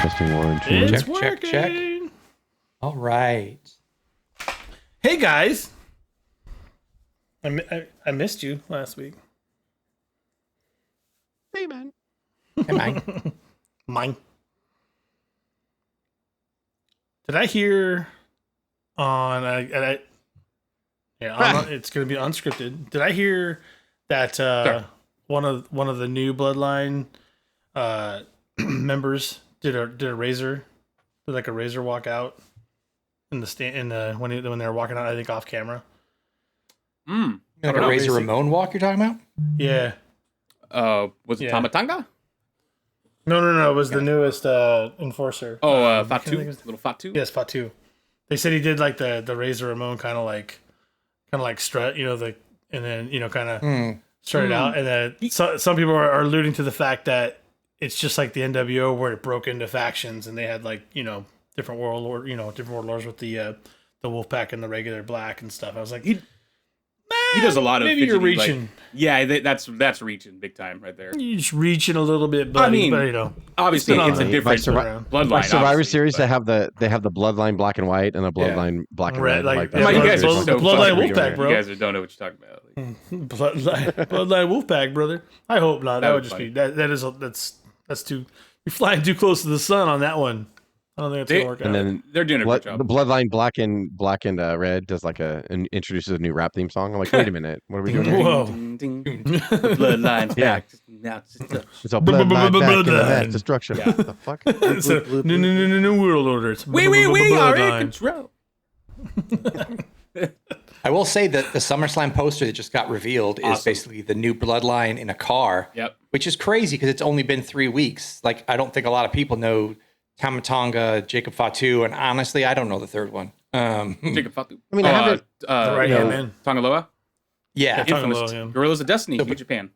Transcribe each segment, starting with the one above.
Testing 1, 2. It's Check, check. working. All right. Hey guys, I missed you last week. Hey, man. Hey, Mike. Mine. Did I hear on it's going to be unscripted. Did I hear that Sure. one of the new Bloodline members did a razor, did like a razor walk out in the stand when they were walking out, I think off camera. Like don't a know. Razor Ramon walk you're talking about? Yeah. Was it Yeah. Tamatanga? No. It was the newest enforcer. Oh, I Fatu? think it's- Little Fatu? Yes, Fatu. They said he did like the Razor Ramon kind of like strut, and then kind of strut it out, and then some people are alluding to the fact that it's just like the NWO where it broke into factions and they had different warlords with the Wolfpack and the regular Black and stuff. I was like, He does a lot of maybe you're fidgety, like- reaching. that's reaching big time right there. You're just reaching a little bit, buddy. But Obviously, been on it's a the- different bloodline. Like Survivor obviously, Series, but- they have the bloodline black and white and the bloodline black and Red, red. like- that. yeah, you guys are Bloodline so Wolfpack, fucking- bro. You guys don't know what you're talking about. Like, Bloodline Wolfpack, brother. I hope not. That That would was just be that's too. You're flying too close to the sun on that one. I don't think it's gonna work out. And then they're doing a the good job. bloodline black and red does like introduces a new rap theme song. I'm like, wait a minute, what are we doing here? Whoa. Ding, ding, ding. The bloodline's Yeah. back. Now it's just It's a bloodline back in the Bloodline. mass destruction. Yeah. What the fuck? It's a new world order. It's we are in Bloodline. control. I will say that the SummerSlam poster that just got revealed is Awesome. basically the new Bloodline in a car. Yep. Which is crazy because it's only been 3 weeks. Like, I don't think a lot of people know Tamatonga, Jacob Fatu, and honestly, I don't know the third one. Jacob Fatu. I mean, I haven't- The right-hand man. Tongaloa. Yeah, Tongaloa, Infamous. yeah. Gorillas of Destiny, So, New Japan.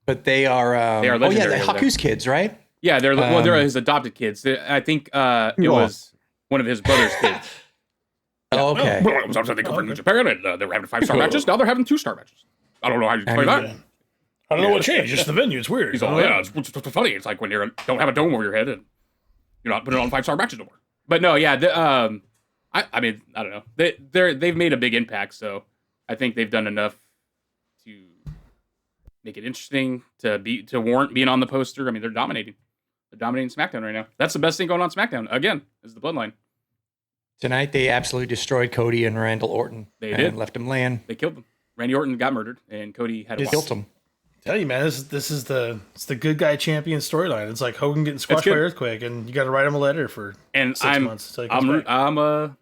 but they are. They are oh yeah, legendary the over there. Haku's kids, right? Yeah, they're his adopted kids. I think it was one of his brother's kids. Oh, okay. Well, sometimes they come from New Japan, and they were having 5-star matches. Now they're having 2-star matches. I don't know how you explain that. I don't know what changed. Just the venue. It's weird. He's all, yeah, it's funny. It's like when you don't have a dome over your head and you're not putting on 5-star matches no more. But no, yeah, I mean, I don't know. They've made a big impact, so I think they've done enough to make it interesting to warrant being on the poster. I mean, they're dominating. They're dominating SmackDown right now. That's the best thing going on SmackDown. Again, is the Bloodline. Tonight they absolutely destroyed Cody and Randall Orton. They and did. left him laying. They killed them. Randy Orton got murdered, and Cody had a Killed him. Tell you, man, this is the good guy champion storyline. It's like Hogan getting squashed by good. Earthquake, and you got to write him a letter for And 6 months. until he comes back.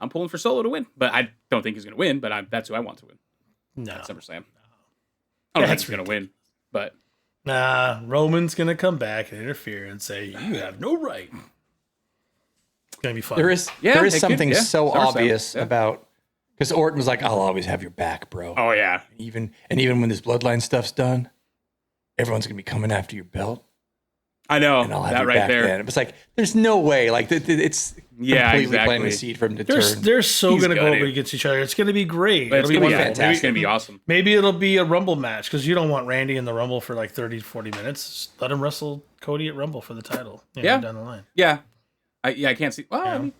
I'm pulling for Solo to win, but I don't think he's going to win. But that's who I want to win. no, At SummerSlam. I don't think That's he's going to win, but nah. Roman's gonna come back and interfere and say you have no right. It's gonna be fun. There is Yeah, there it is could, something yeah. so SummerSlam, obvious yeah. about because Orton was like, "I'll always have your back, bro." oh yeah, Even when this bloodline stuff's done, everyone's gonna be coming after your belt, I know and I'll have that your right back there. then. It was like, there's no way. Like it's Yeah, completely planting the exactly. seed for him to turn. They're so He's gonna go gonna. over against each other. It's gonna be great. But it's It'll going to be wonderful. fantastic. It's going to be awesome. Maybe it'll be a Rumble match because you don't want Randy in the Rumble for like 30, 40 minutes. Just let him wrestle Cody at Rumble for the title. Yeah. down the line. Yeah, I can't see. Well, Yeah. I mean,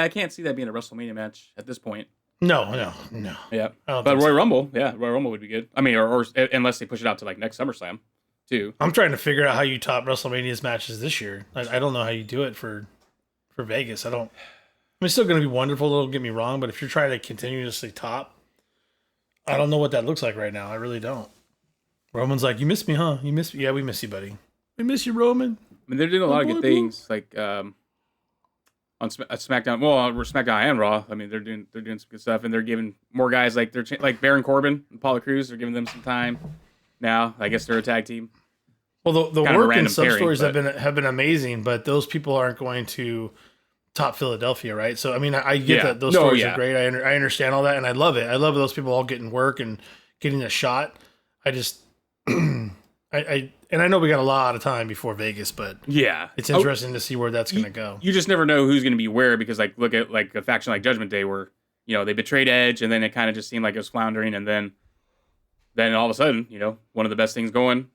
I can't see that being a WrestleMania match at this point. No. Yeah, I don't but think so. Royal Rumble, Royal Rumble would be good. I mean, or unless they push it out to like next SummerSlam, too. I'm trying to figure out how you top WrestleMania's matches this year. I don't know how you do it for Vegas. I mean, it's still going to be wonderful. Don't get me wrong, but if you're trying to continuously top, I don't know what that looks like right now. I really don't. Roman's like, you miss me, huh? You miss me? Yeah, we miss you, buddy. We miss you, Roman. I mean, they're doing a lot of boy, good boy. things, like on SmackDown. Well, we're SmackDown and Raw. I mean, they're doing some good stuff, and they're giving more guys like like Baron Corbin and Paula Cruz. They're giving them some time now. I guess they're a tag team. Well, the Kind of a work and random sub pairing, stories but- have been amazing, but those people aren't going to top Philadelphia, right? So I mean, I get Yeah. that those No, stories yeah. are great. I understand all that, and I love it. I love those people all getting work and getting a shot. I just and I know we got a lot of time before Vegas, but Yeah, it's interesting to see where that's going to go. You just never know who's going to be where because, like, look at like a faction like Judgment Day where they betrayed Edge, and then it kind of just seemed like it was floundering, and then all of a sudden, one of the best things going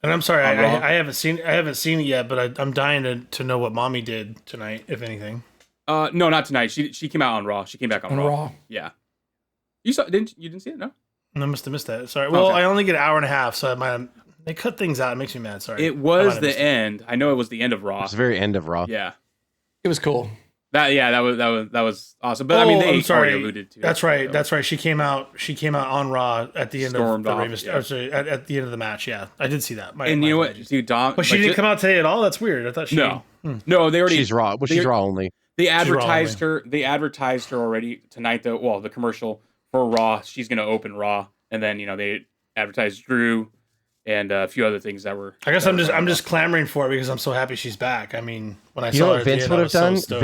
And I'm sorry, On Raw? I haven't seen it yet, but I'm dying to know what Mommy did tonight, if anything. No, not tonight. She came out on Raw. She came back on Raw. Yeah. You didn't see it? No. I must have missed that. Sorry. Well, Okay. I only get an hour and a half, so they cut things out. It makes me mad. Sorry. It was the end. I know it was the end of Raw. It was the very end of Raw. Yeah. It was cool. That was awesome. But I mean, they I'm sorry. already alluded to it. That's right. So. That's right. She came out on Raw at the end Stormed of the off, Raven. yeah. Sorry, at the end of the match. Yeah, I did see that. And you know what, dude, Dom? But she didn't come out today at all. That's weird. I thought she. No, no, they already. She's Raw. Well, she's Raw only. They advertised her. They advertised her already tonight. The commercial for Raw. She's going to open Raw, and then they advertised Drew and a few other things that were. I guess I'm just clamoring for it because I'm so happy she's back. I mean, when I You saw know her what at the Vince end, would I have was so done? stoked.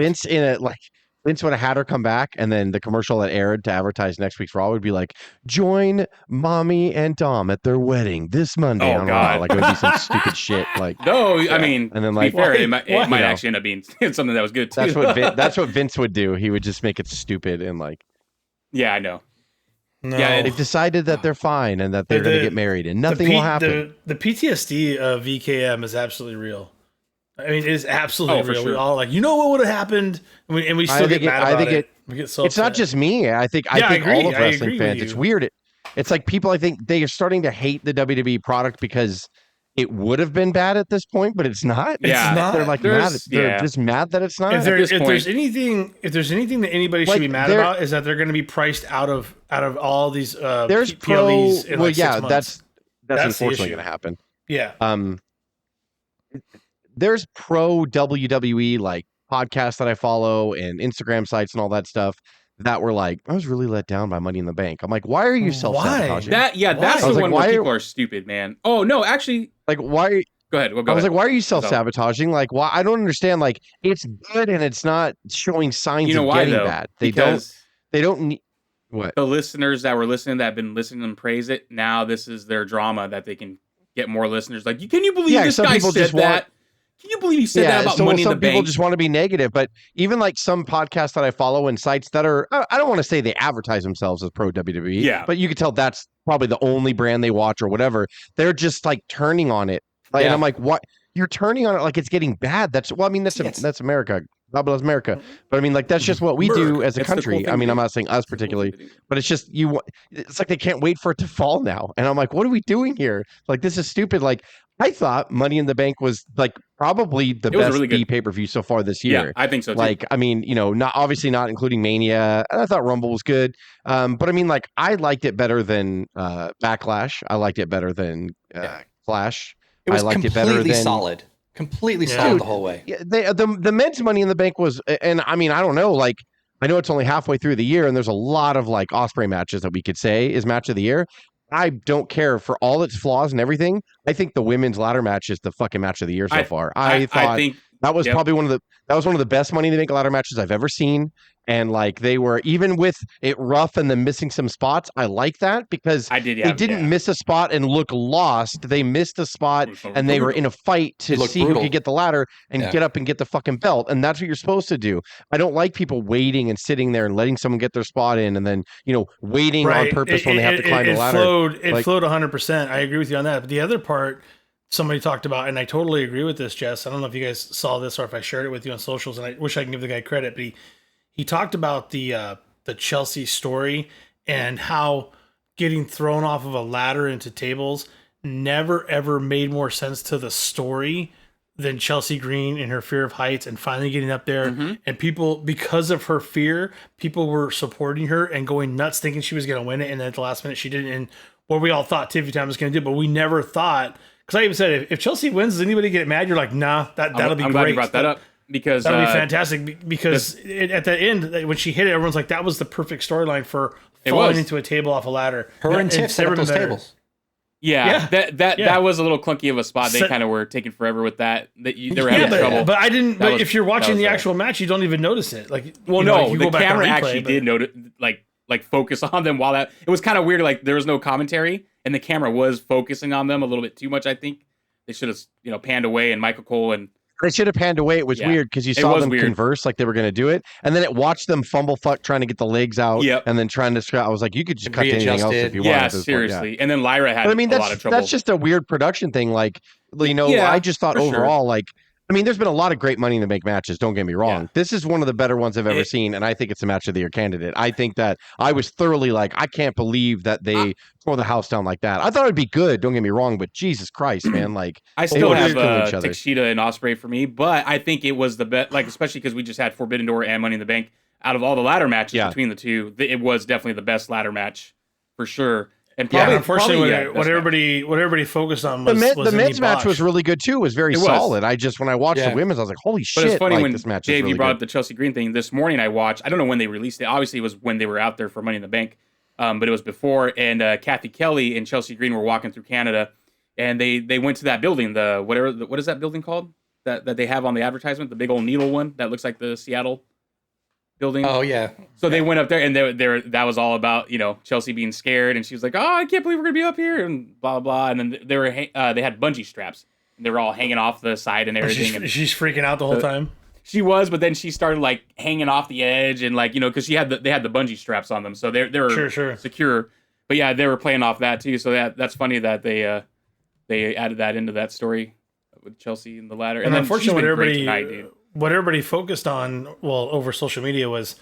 Vince would have had her come back, and then the commercial that aired to advertise next week's Raw would be like, "Join Mommy and Dom at their wedding this Monday Oh, on God. Raw." Like it would be some stupid shit. Like No, I mean, and then to be like fair, it might you know. actually end up being something that was good too. that's what Vince would do. He would just make it stupid and like. Yeah, I know. No. Yeah, They've decided that they're fine and that they're going to get married and nothing will happen. The PTSD of VKM is absolutely real. I mean, it is absolutely for real. sure. We all like, what would have happened, and we still get mad about it. We get so it's not upset. just me. I think I agree. all of I wrestling agree fans. with It's you. weird. It's like people. I think they are starting to hate the WWE product because it would have been bad at this point, but it's not. Yeah. It's not. They're like There's- mad. They're just mad that it's not. If this there's point- anything that anybody should Like, be mad there- about is that they're going to be priced out of all these There's PLEs in well, like yeah, 6 months. that's That's the unfortunately issue. going to happen. Yeah. There's pro WWE like podcasts that I follow and Instagram sites and all that stuff that were like, I was really let down by Money in the Bank. I'm like, why are you self-sabotaging? That's Why? the I was like, one why where are- people are stupid, man. Oh no, actually, Like, why? go ahead. Well, go I was ahead. like, why are you self-sabotaging? Like, why? I don't understand. Like, it's good and it's not showing signs You know of why getting though? bad. Because They don't need what? the listeners that were listening, that have been listening and praise it, now this is their drama that they can get more listeners. Like, can you believe this some guy people said just that? want- Can you believe he said that about so Money in the some people Bank? just want to be negative, but even like some podcasts that I follow and sites that are, I don't want to say they advertise themselves as pro WWE, Yeah. but you can tell that's probably the only brand they watch or whatever. They're just like turning on it. Like, Yeah. And I'm like, what? You're turning on it like it's getting bad. That's Yes. that's America. God bless America. But I mean, like, that's just what we do as a That's the cool country. thing I mean, to I'm do. not saying us It's the cool particularly, thing to do. but it's just it's like they can't wait for it to fall now. And I'm like, what are we doing here? Like, this is stupid. Like, I thought Money in the Bank was like probably the It was a best really good- pay-per-view so far this Yeah, year. I think so too. Like, I mean, not obviously not including Mania. And I thought Rumble was good. But I mean, like, I liked it better than Backlash. I liked it better than Clash. It was I liked it completely better than solid. Completely Yeah. solid Dude, the whole way. Yeah, the men's Money in the Bank was, and I mean, I don't know, like, I know it's only halfway through the year, and there's a lot of like Osprey matches that we could say is match of the year. I don't care for all its flaws and everything. I think the women's ladder match is the fucking match of the year so far. I thought think that was yep. probably one of the best Money in the Bank ladder matches I've ever seen. And like they were, even with it rough and then missing some spots, I like that because I did. they didn't miss a spot and look lost. They missed a spot and they were in a fight to It looked see brutal. who could get the ladder and Yeah. get up and get the fucking belt. And that's what you're supposed to do. I don't like people waiting and sitting there and letting someone get their spot in and then, waiting on purpose when they have to climb the ladder. It flowed 100%. I agree with you on that. But the other part somebody talked about, and I totally agree with this, Jess. I don't know if you guys saw this or if I shared it with you on socials, and I wish I can give the guy credit, but he talked about the Chelsea story and how getting thrown off of a ladder into tables never ever made more sense to the story than Chelsea Green and her fear of heights and finally getting up there. And people, because of her fear, people were supporting her and going nuts thinking she was going to win it. And then at the last minute she didn't. And what we all thought Tiffany Time was going to do, but we never thought, because I even said, if Chelsea wins, does anybody get mad? You're like, nah, that'll be I'm great. glad you brought that up because That'll be fantastic because at the end, when she hit it, everyone's like, that was the perfect storyline for falling was. into a table off a ladder. Her and Tiff It's set never up been those better. tables. Yeah, Yeah. that was a little clunky of a spot. They Set- kind of were taking forever with that. They were having Yeah, trouble. but I didn't. That But was- if you're that watching was the bad. actual match, you don't even notice it. Like, Well, you know, no, you the go back on camera replay, actually but- did notice, like focus on them while that. It was kind of weird. Like there was no commentary, and the camera was focusing on them a little bit too much. I think they should have, panned away, and Michael Cole and They should have panned away. It was weird because you saw them converse like they were going to do it, and then it watched them fumble fuck trying to get the legs out, and then trying to. I was like, you could just cut to anything else if you wanted. Yeah, seriously. And then Lyra had a lot of trouble. That's just a weird production thing. Like, I just thought overall, like. I mean, there's been a lot of great Money in the Bank matches. Don't get me wrong. Yeah. This is one of the better ones I've ever seen, and I think it's a match of the year candidate. I think that I was thoroughly like, I can't believe that they tore the house down like that. I thought it'd be good. Don't get me wrong, but Jesus Christ, man, like I still have Takeshita and Ospreay for me, but I think it was the best. Like especially because we just had Forbidden Door and Money in the Bank. Out of all the ladder matches between the two, it was definitely the best ladder match for sure. And probably, unfortunately, what everybody focused on was the men's match was really good too. It was very solid. When I watched the women's, I was like, holy shit! But it's funny when this match Dave, really you brought good. up the Chelsea Green thing. This morning I watched. I don't know when they released it. Obviously, it was when they were out there for Money in the Bank, but it was before. And Kathy Kelly and Chelsea Green were walking through Canada, and they went to that building. What is that building called? That they have on the advertisement, the big old needle one that looks like the Seattle building. Oh yeah. So they went up there, and that was all about Chelsea being scared, and she was like, "Oh, I can't believe we're gonna be up here," and blah blah. And then they had bungee straps, and they were all hanging off the side and everything. She's freaking out the whole time. She was, but then she started like hanging off the edge, and like because they had the bungee straps on them, so they were secure. But yeah, they were playing off that too. So that's funny that they added that into that story with Chelsea and the ladder. And unfortunately, what everybody focused on, over social media was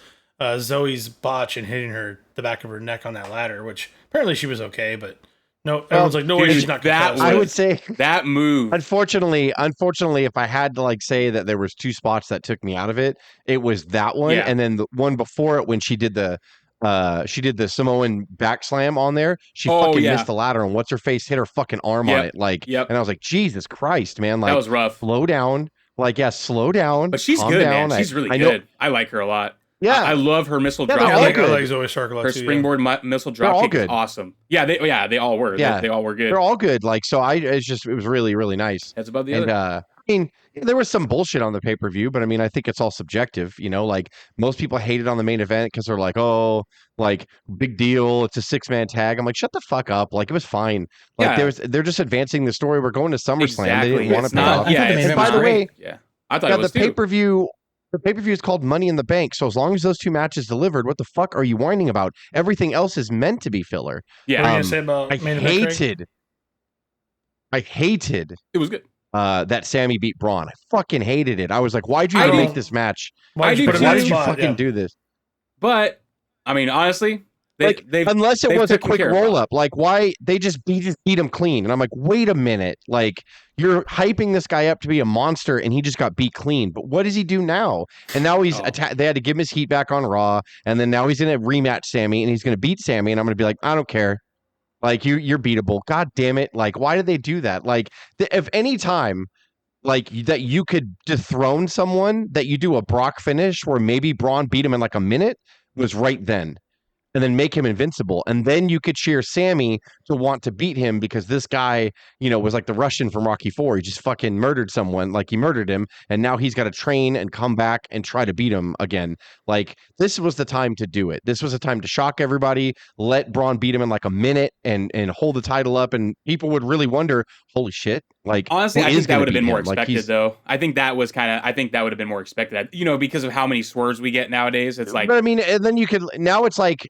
Zoe's botch and hitting the back of her neck on that ladder, which apparently she was okay, but no, everyone's like, no way, she's not gonna I would say that move. Unfortunately, if I had to like say that there was two spots that took me out of it, it was that one, and then the one before it when she did the Samoan back slam on there. She missed the ladder, and what's her face hit her fucking arm on it, and I was like, Jesus Christ, man, like that was rough. Slow down. Slow down. But she's good, man. She's really good. I like her a lot. Yeah. I love her missile drop kick. I like Zoe Stark a lot her too. Her springboard missile drop kick is awesome. Yeah, they all were. Yeah. They all were good. They're all good. It was really, really nice. That's about the other. I mean, there was some bullshit on the pay-per-view, but I mean, I think it's all subjective. Like most people hated on the main event because they're like, oh, like big deal. It's a 6-man tag. I'm like, shut the fuck up. Like it was fine. Like they're just advancing the story. We're going to SummerSlam. Exactly. They didn't want to pay off. And by the way, I thought it was the pay-per-view. The pay-per-view is called Money in the Bank, so as long as those two matches delivered, what the fuck are you whining about? Everything else is meant to be filler. Yeah, what are you gonna say about I hated. It was good. That Sammy beat Braun. I fucking hated it. I was like, why'd you even make this match? Why did you fucking do this? But I mean, honestly, unless it was a quick roll up, like why they just beat him clean, and I'm like, wait a minute, like you're hyping this guy up to be a monster, and he just got beat clean. But what does he do now? And now he's they had to give him his heat back on Raw, and then now he's gonna rematch Sammy, and he's gonna beat Sammy, and I'm gonna be like, I don't care. Like you're beatable. God damn it! Like why did they do that? Like if any time. Like that you could dethrone someone, that you do a Brock finish where maybe Braun beat him in like a minute was right then. And then make him invincible. And then you could cheer Sammy to want to beat him because this guy, was like the Russian from Rocky IV. He just fucking murdered someone, like he murdered him. And now he's got to train and come back and try to beat him again. Like this was the time to do it. This was the time to shock everybody, let Braun beat him in like a minute and hold the title up. And people would really wonder, holy shit. Like honestly, I think that would have been more expected though. I think that would have been more expected. Because of how many swerves we get nowadays. It's like, but I mean, and then you could, now it's like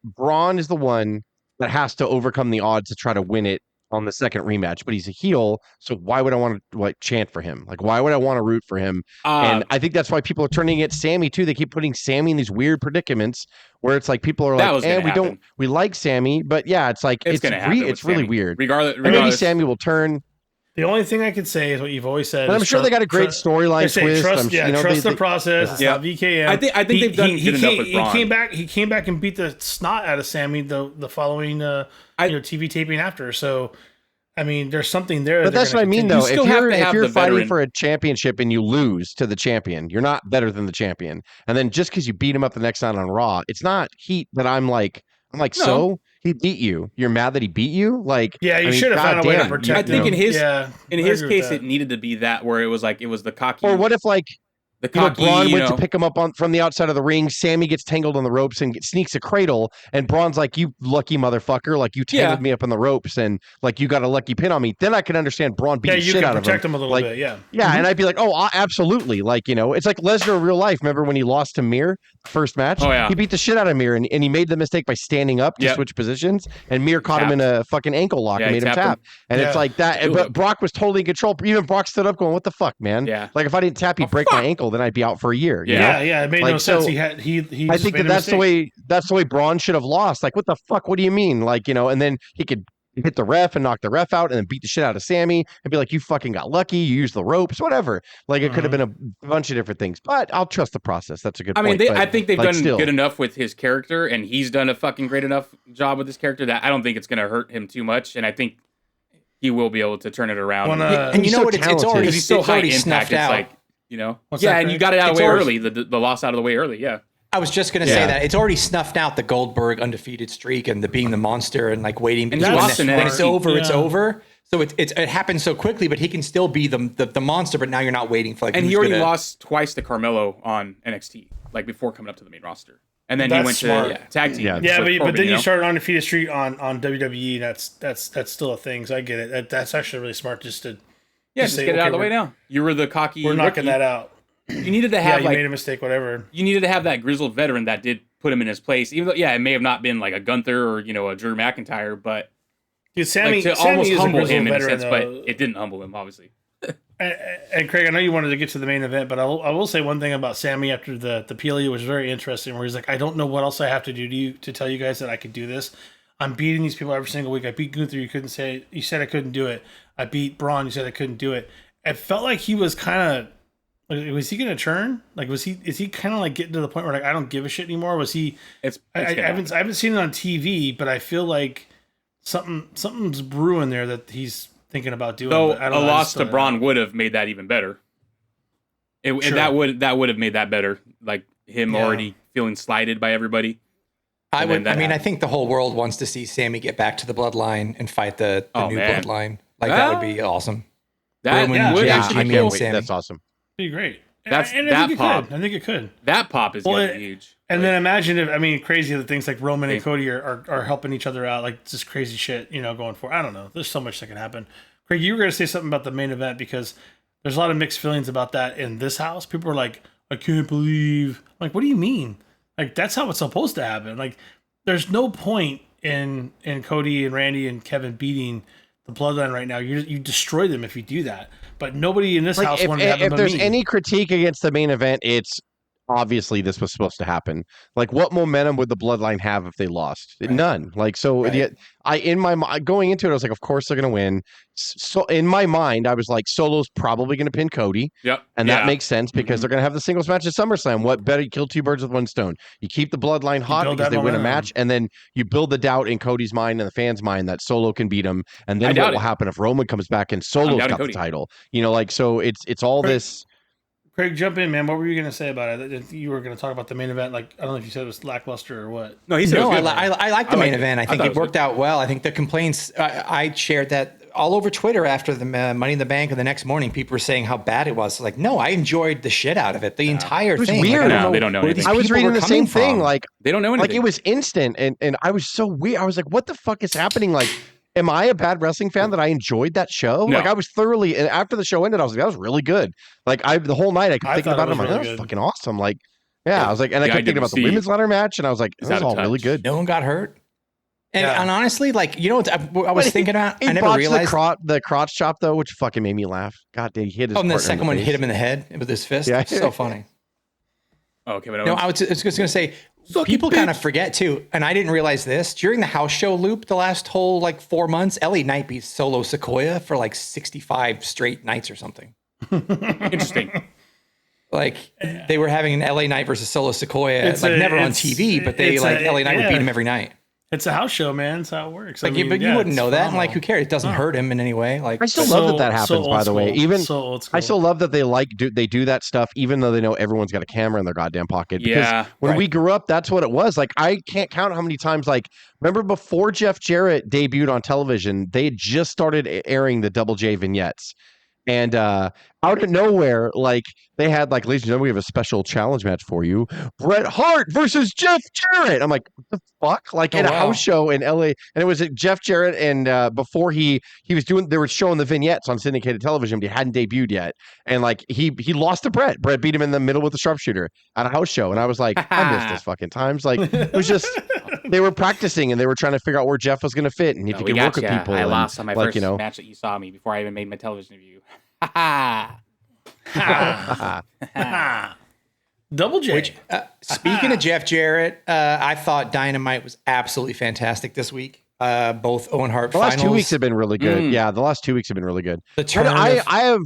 Braun is the one that has to overcome the odds to try to win it on the second rematch, but he's a heel. So why would I want to chant for him? Like, why would I want to root for him? And I think that's why people are turning against Sammy too. They keep putting Sammy in these weird predicaments where it's like people are like, we like Sammy, but yeah, it's like, it's really weird. Regardless, maybe Sammy will turn. The only thing I could say is what you've always said. But I'm sure they got a great storyline twist. Trust the process. It's not VKM. I think they've done good enough with Braun. He came back and beat the snot out of Sammy the following TV taping after. So, I mean, there's something there. But that's what I mean, though. If you're fighting for a championship and you lose to the champion, you're not better than the champion. And then just because you beat him up the next night on Raw, it's not heat that I'm like, no. So he beat you. You're mad that he beat you? Like, you should have found a way to protect him. I think in his case, it needed to be that where it was like, it was the cocky. Or what if the You know, cocky, Braun went to pick him up from the outside of the ring. Sammy gets tangled on the ropes and sneaks a cradle. And Braun's like, "You lucky motherfucker! Like you tangled me up on the ropes, and like you got a lucky pin on me." Then I can understand Braun beating the shit out of him. Protect him a little bit. Yeah. And I'd be like, "Oh, absolutely!" Like it's like Lesnar in real life. Remember when he lost to Mir first match? Oh yeah, he beat the shit out of Mir, and he made the mistake by standing up to switch positions, and Mir caught him in a fucking ankle lock and made him tap. And it's like that. But Brock was totally in control. Even Brock stood up, going, "What the fuck, man? Yeah. Like if I didn't tap, he'd break my ankle, then I'd be out for a year." Yeah. It made no sense. He I think that's the way Braun should have lost. Like, what the fuck? What do you mean? Like, and then he could hit the ref and knock the ref out and then beat the shit out of Sammy and be like, "You fucking got lucky. You used the ropes, whatever." Like, it could have been a bunch of different things. But I'll trust the process. That's a good point. I think they've done good enough with his character, and he's done a fucking great enough job with his character that I don't think it's going to hurt him too much. And I think he will be able to turn it around. And you know what? It's already he's so high snuffed impact. out. It's like, and you got it out of the way early. The loss out of the way early. Yeah. I was just going to say that it's already snuffed out the Goldberg undefeated streak and the being the monster and like waiting. And when it's over, it's over. So it happens so quickly, but he can still be the monster. But now you're not waiting for like. And he already lost twice to Carmelo on NXT, like before coming up to the main roster. And then he went to tag team. But then you started on undefeated streak on WWE. That's still a thing. So I get it. That's actually really smart just to. Yeah, just get it out of the way now. You were the cocky. We're knocking that out. You needed to have you made a mistake, whatever. You needed to have that grizzled veteran that did put him in his place. Even though, it may have not been like a Gunther or a Drew McIntyre, but Sammy almost is humble him veteran, in a sense, but it didn't humble him, obviously. And Craig, I know you wanted to get to the main event, but I will say one thing about Sammy after the PLE was very interesting. Where he's like, "I don't know what else I have to do to tell you guys that I could do this. I'm beating these people every single week. I beat Gunther. You said I couldn't do it. I beat Braun. You said I couldn't do it." It felt like he was kind of. Was he going to turn? Like, is he kind of like getting to the point where like I don't give a shit anymore? Was he? I haven't seen it on TV, but I feel like something's brewing there that he's thinking about doing. Though a loss to Braun would have made that even better. That would have made that better. Like him already feeling slighted by everybody. I think the whole world wants to see Sammy get back to the bloodline and fight the new bloodline. Like that would be awesome. That would actually be cool. That's awesome. Be great. I think it could. That pop is huge. And then imagine if crazy the things like Roman and Cody are helping each other out, like just crazy shit, going for. I don't know. There's so much that can happen. Craig, you were gonna say something about the main event because there's a lot of mixed feelings about that in this house. People are like, "I can't believe." Like, what do you mean? Like that's how it's supposed to happen. Like, there's no point in Cody and Randy and Kevin beating the bloodline right now. You destroy them if you do that. But nobody in this house wanted to have them. If there's any critique against the main event, it's obviously this was supposed to happen. Like, what momentum would the bloodline have if they lost? Right. None. Like, so in my mind, going into it, I was like, of course they're going to win. So in my mind, I was like, Solo's probably going to pin Cody. Yep. And that makes sense because they're going to have the singles match at SummerSlam. What better? You kill two birds with one stone. You keep the bloodline hot because they win a match, and then you build the doubt in Cody's mind and the fans' mind that Solo can beat him. And then what will happen if Roman comes back and Solo's got the title? So it's all this. Craig, jump in, man. What were you going to say about it? You were going to talk about the main event. Like, I don't know if you said it was lackluster or what. No, he said it was good. I like the main event. I think it worked out well. I think the complaints, I shared that all over Twitter after the Money in the Bank, and the next morning, people were saying how bad it was. Like, no, I enjoyed the shit out of it. The entire thing. Weird. Like, they don't know anything. I was reading the same thing. Like, they don't know anything. Like, it was instant, and I was so weird. I was like, what the fuck is happening? Like, am I a bad wrestling fan that I enjoyed that show? No. Like, I was thoroughly, and after the show ended, I was like, that was really good. Like, the whole night I kept thinking about it. I'm like, that was fucking awesome. Like, I was like, and I kept thinking about the women's ladder match, and I was like, this is all really good. No one got hurt. And honestly, like, you know what I was thinking about? I never realized the crotch chop though, which fucking made me laugh. God damn, he hit his. And the second one hit him in the head with his fist. Yeah, so funny. Okay, but no, I was just gonna say. People kind of forget too, and I didn't realize this during the house show loop. The last whole 4 months, LA Knight beat Solo Sequoia for 65 straight nights or something. Interesting. They were having an LA Knight versus Solo Sequoia, never on TV, but they LA Knight would beat him every night. It's a house show, man. That's how it works. But you wouldn't know that. And who cares? It doesn't hurt him in any way. I still love that happens, by the way. I still love that they do that stuff, even though they know everyone's got a camera in their goddamn pocket. Because when we grew up, that's what it was. Like, I can't count how many times, remember before Jeff Jarrett debuted on television, they had just started airing the Double J vignettes. And out of nowhere, like they had like, ladies and gentlemen, we have a special challenge match for you: Bret Hart versus Jeff Jarrett. I'm like, what the fuck? Like at a house show in LA, and it was Jeff Jarrett, and before he was doing, they were showing the vignettes on syndicated television, but he hadn't debuted yet, and like he lost to Bret. Bret beat him in the middle with the sharpshooter at a house show, and I was like, I missed this fucking times. Like it was just they were practicing and they were trying to figure out where Jeff was going to fit and if he could work with people. I and, lost on my like, first match that you saw me before I even made my television debut. Double J. Which, speaking of Jeff Jarrett, I thought Dynamite was absolutely fantastic this week. Both Owen Hart the finals. last 2 weeks have been really good. Yeah, the last 2 weeks have been really good. The turn I have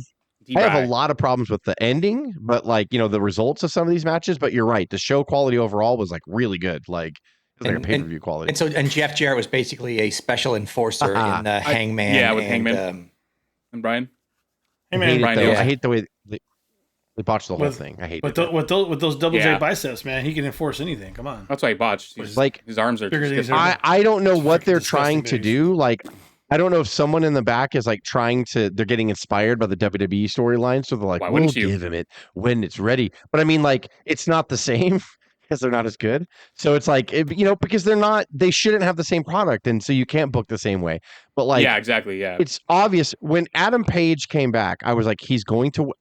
a lot of problems with the ending, but like, the results of some of these matches. But you're right, the show quality overall was like really good. Like it was like a pay-per-view quality. And Jeff Jarrett was basically a special enforcer in the Hangman. Yeah, with Hangman and Brian. I hate the way they botched the whole thing. I hate it. With those double J biceps, man, he can enforce anything. Come on. That's why he botched. His arms are I don't know what they're trying to do. Like, I don't know if someone in the back is like they're getting inspired by the WWE storyline. So they're like, we'll give him it when it's ready. But I mean, like, it's not the same because they're not as good. So it's like, because they shouldn't have the same product. And so you can't book the same way. But like, yeah, exactly. Yeah. It's obvious when Adam Page came back, I was like,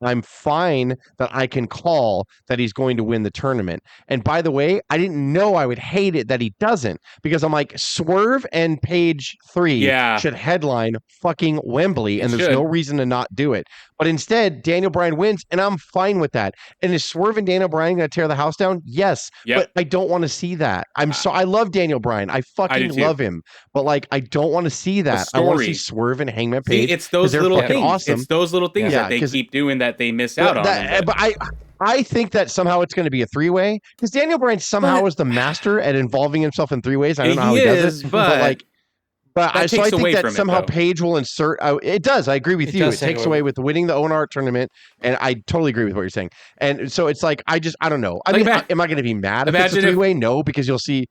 I'm fine that I can call that he's going to win the tournament. And by the way, I didn't know I would hate it that he doesn't, because I'm like, Swerve and Page 3 should headline fucking Wembley, and there's no reason to not do it. But instead, Daniel Bryan wins, and I'm fine with that. And is Swerve and Daniel Bryan going to tear the house down? Yes. But I don't want to see that. I love Daniel Bryan. I fucking love him. But like, I don't want to see that. I want to see Swerve and Hangman Page. See, it's those little things. Awesome. It's those little things that they keep doing that they miss out on. But I think that somehow it's going to be a three-way, because Daniel Bryan somehow is the master at involving himself in three ways. I don't know how he does it, but I think that somehow Page will insert. It does. I agree with you. It takes away with winning the Owen Hart tournament, and I totally agree with what you're saying. And so it's like, I don't know. I mean, am I going to be mad if it's a three-way? No, because you'll see.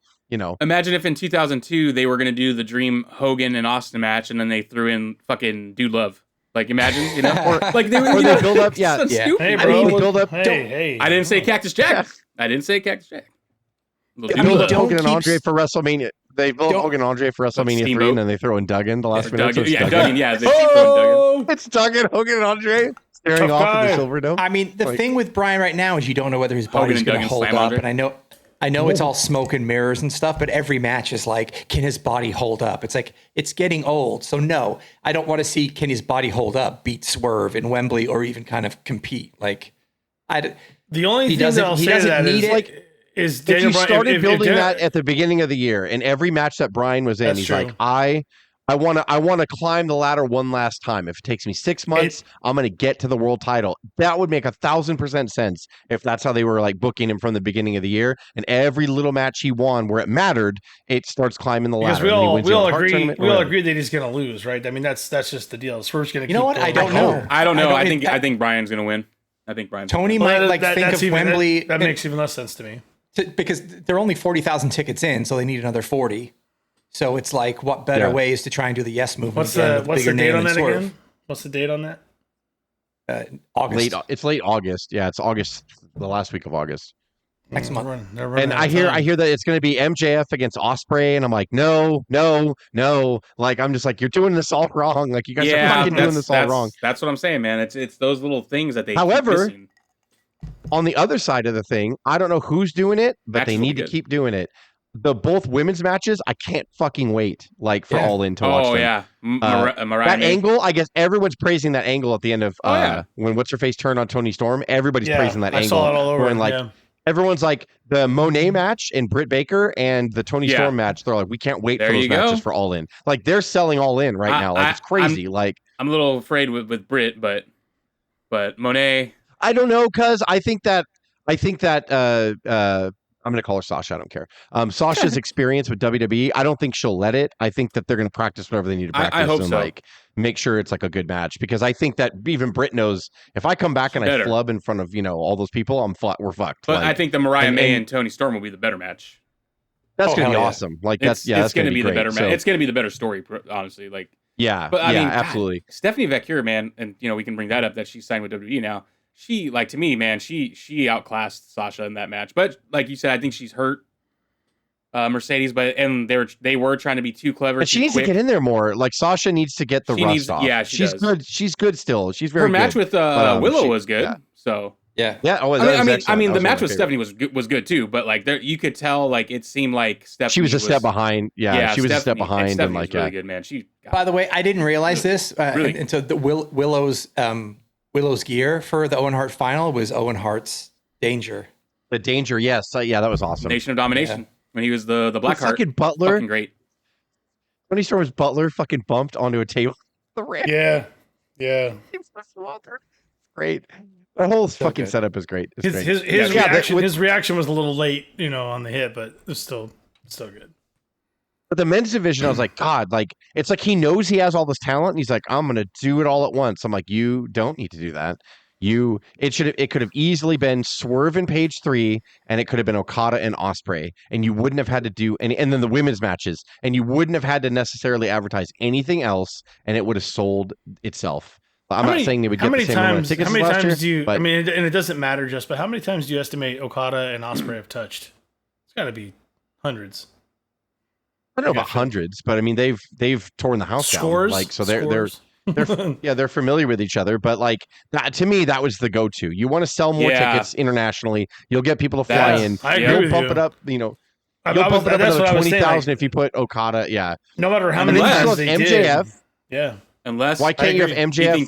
Imagine if in 2002 they were going to do the Dream Hogan and Austin match, and then they threw in fucking Dude Love. Like, imagine, or like they build up. Yeah, Hey, bro, build up. Hey. I didn't say Cactus Jack. I didn't say Cactus Jack. Build up Hogan and Andre for WrestleMania. They built Hogan and Andre for WrestleMania 3, and then they throw in Duggan the last minute. Duggan. Yeah, they keep throwing Duggan. It's Duggan, Hogan, and Andre staring off at the Silver Dome. I mean, the thing with Bryan right now is you don't know whether his body's going to hold up, and I know it's all smoke and mirrors and stuff, but every match is like, can his body hold up? It's like, it's getting old. So no, I don't want to see, can his body hold up, beat Swerve in Wembley, or even kind of compete. Like, the only thing that I'll say to that is like, is Daniel Bryan, if you started building that at the beginning of the year, and every match that Bryan was in, he's like, I want to climb the ladder one last time. If it takes me 6 months, I'm going to get to the world title. That would make 1,000% sense if that's how they were like booking him from the beginning of the year. And every little match he won where it mattered, it starts climbing the ladder. Because we all agree that he's going to lose, right? I mean, that's just the deal. Swerve's going to. You know what? I don't know. I don't know. I think Bryan's going to win. I think Bryan's. Tony might think of Wembley. That makes even less sense to me. Because there are only 40,000 tickets in, so they need another 40. So it's like, what better ways to try and do the yes movement? What's the date on that again? What's the date on that? August. It's late August. Yeah, it's August, the last week of August. Next month. And I hear that it's going to be MJF against Ospreay, and I'm like, no. Like, I'm just like, you're doing this all wrong. Like, you guys are fucking doing this all wrong. That's what I'm saying, man. It's those little things that they. However, keep missing. On the other side of the thing, I don't know who's doing it, but they need to keep doing it. The both women's matches, I can't fucking wait for All In to watch them. Oh, yeah. That angle, I guess everyone's praising that angle at the end of when What's-Her-Face turned on Toni Storm. Everybody's praising that angle. I saw it all over. Everyone's like, the Monet match and Britt Baker and the Toni Storm match, they're like, we can't wait for those matches for All In. Like, they're selling All In right now. Like, it's crazy. I'm a little afraid with Britt, but Monet... I don't know, because I think that I'm going to call her Sasha. I don't care. Sasha's experience with WWE, I don't think she'll let it. I think that they're going to practice whatever they need to practice. I hope and so. Make sure it's like a good match, because I think that even Britt knows if I come back and I flub in front of all those people, we're fucked. But I think the Mariah May and Toni Storm will be the better match. That's going to be awesome. Like it's going to be the better match. It's going to be the better story, honestly. Like Yeah, But I mean, God, absolutely. Stephanie Vecchio, man, and we can bring that up that she signed with WWE now. She, like, to me, man, she outclassed Sasha in that match. But like you said, I think she's hurt Mercedes, and they were trying to be too clever. But she needs to get in there more. Like Sasha needs to get the rust off. Yeah, she's does. good. She's good still. She's very good. Her match good. with Willow was good. Yeah. So yeah. Oh, I mean, the match with Stephanie was good too. But like, you could tell, like, it seemed like Stephanie she was a step behind. Yeah, she was a step behind. And like, really good, man. By the way, I didn't realize this. Really? Into the Willow's gear for the Owen Hart final was Owen Hart's Danger. The Danger, yes, yeah, that was awesome. Nation of Domination when he was the Blackheart. Fucking Butler, fucking great. Tony Storm's Butler fucking bumped onto a table. The ramp. Yeah. Great. The whole fucking good. setup is great. It's great. His reaction was a little late, on the hit, but it's still good. But the men's division, I was like, God, like, it's like he knows he has all this talent, and he's like, I'm gonna do it all at once. I'm like, you don't need to do that. It could have easily been Swerve in Page 3, and it could have been Okada and Ospreay, and you wouldn't have had to do any, and then the women's matches, and you wouldn't have had to necessarily advertise anything else, and it would have sold itself. I'm not saying they would get the same amount of tickets How many as last times year, and it doesn't matter but how many times do you estimate Okada and Ospreay have touched? It's got to be hundreds. I don't know about hundreds, but I mean they've torn the house down. Like, so they're familiar with each other. But like to me, that was the go-to. You want to sell more tickets internationally, you'll get people to fly in. You'll bump it up. You'll bump it up another 20,000 if you put Okada. Yeah. No matter how many times they MJF. did. Yeah. Unless why can't you have MJF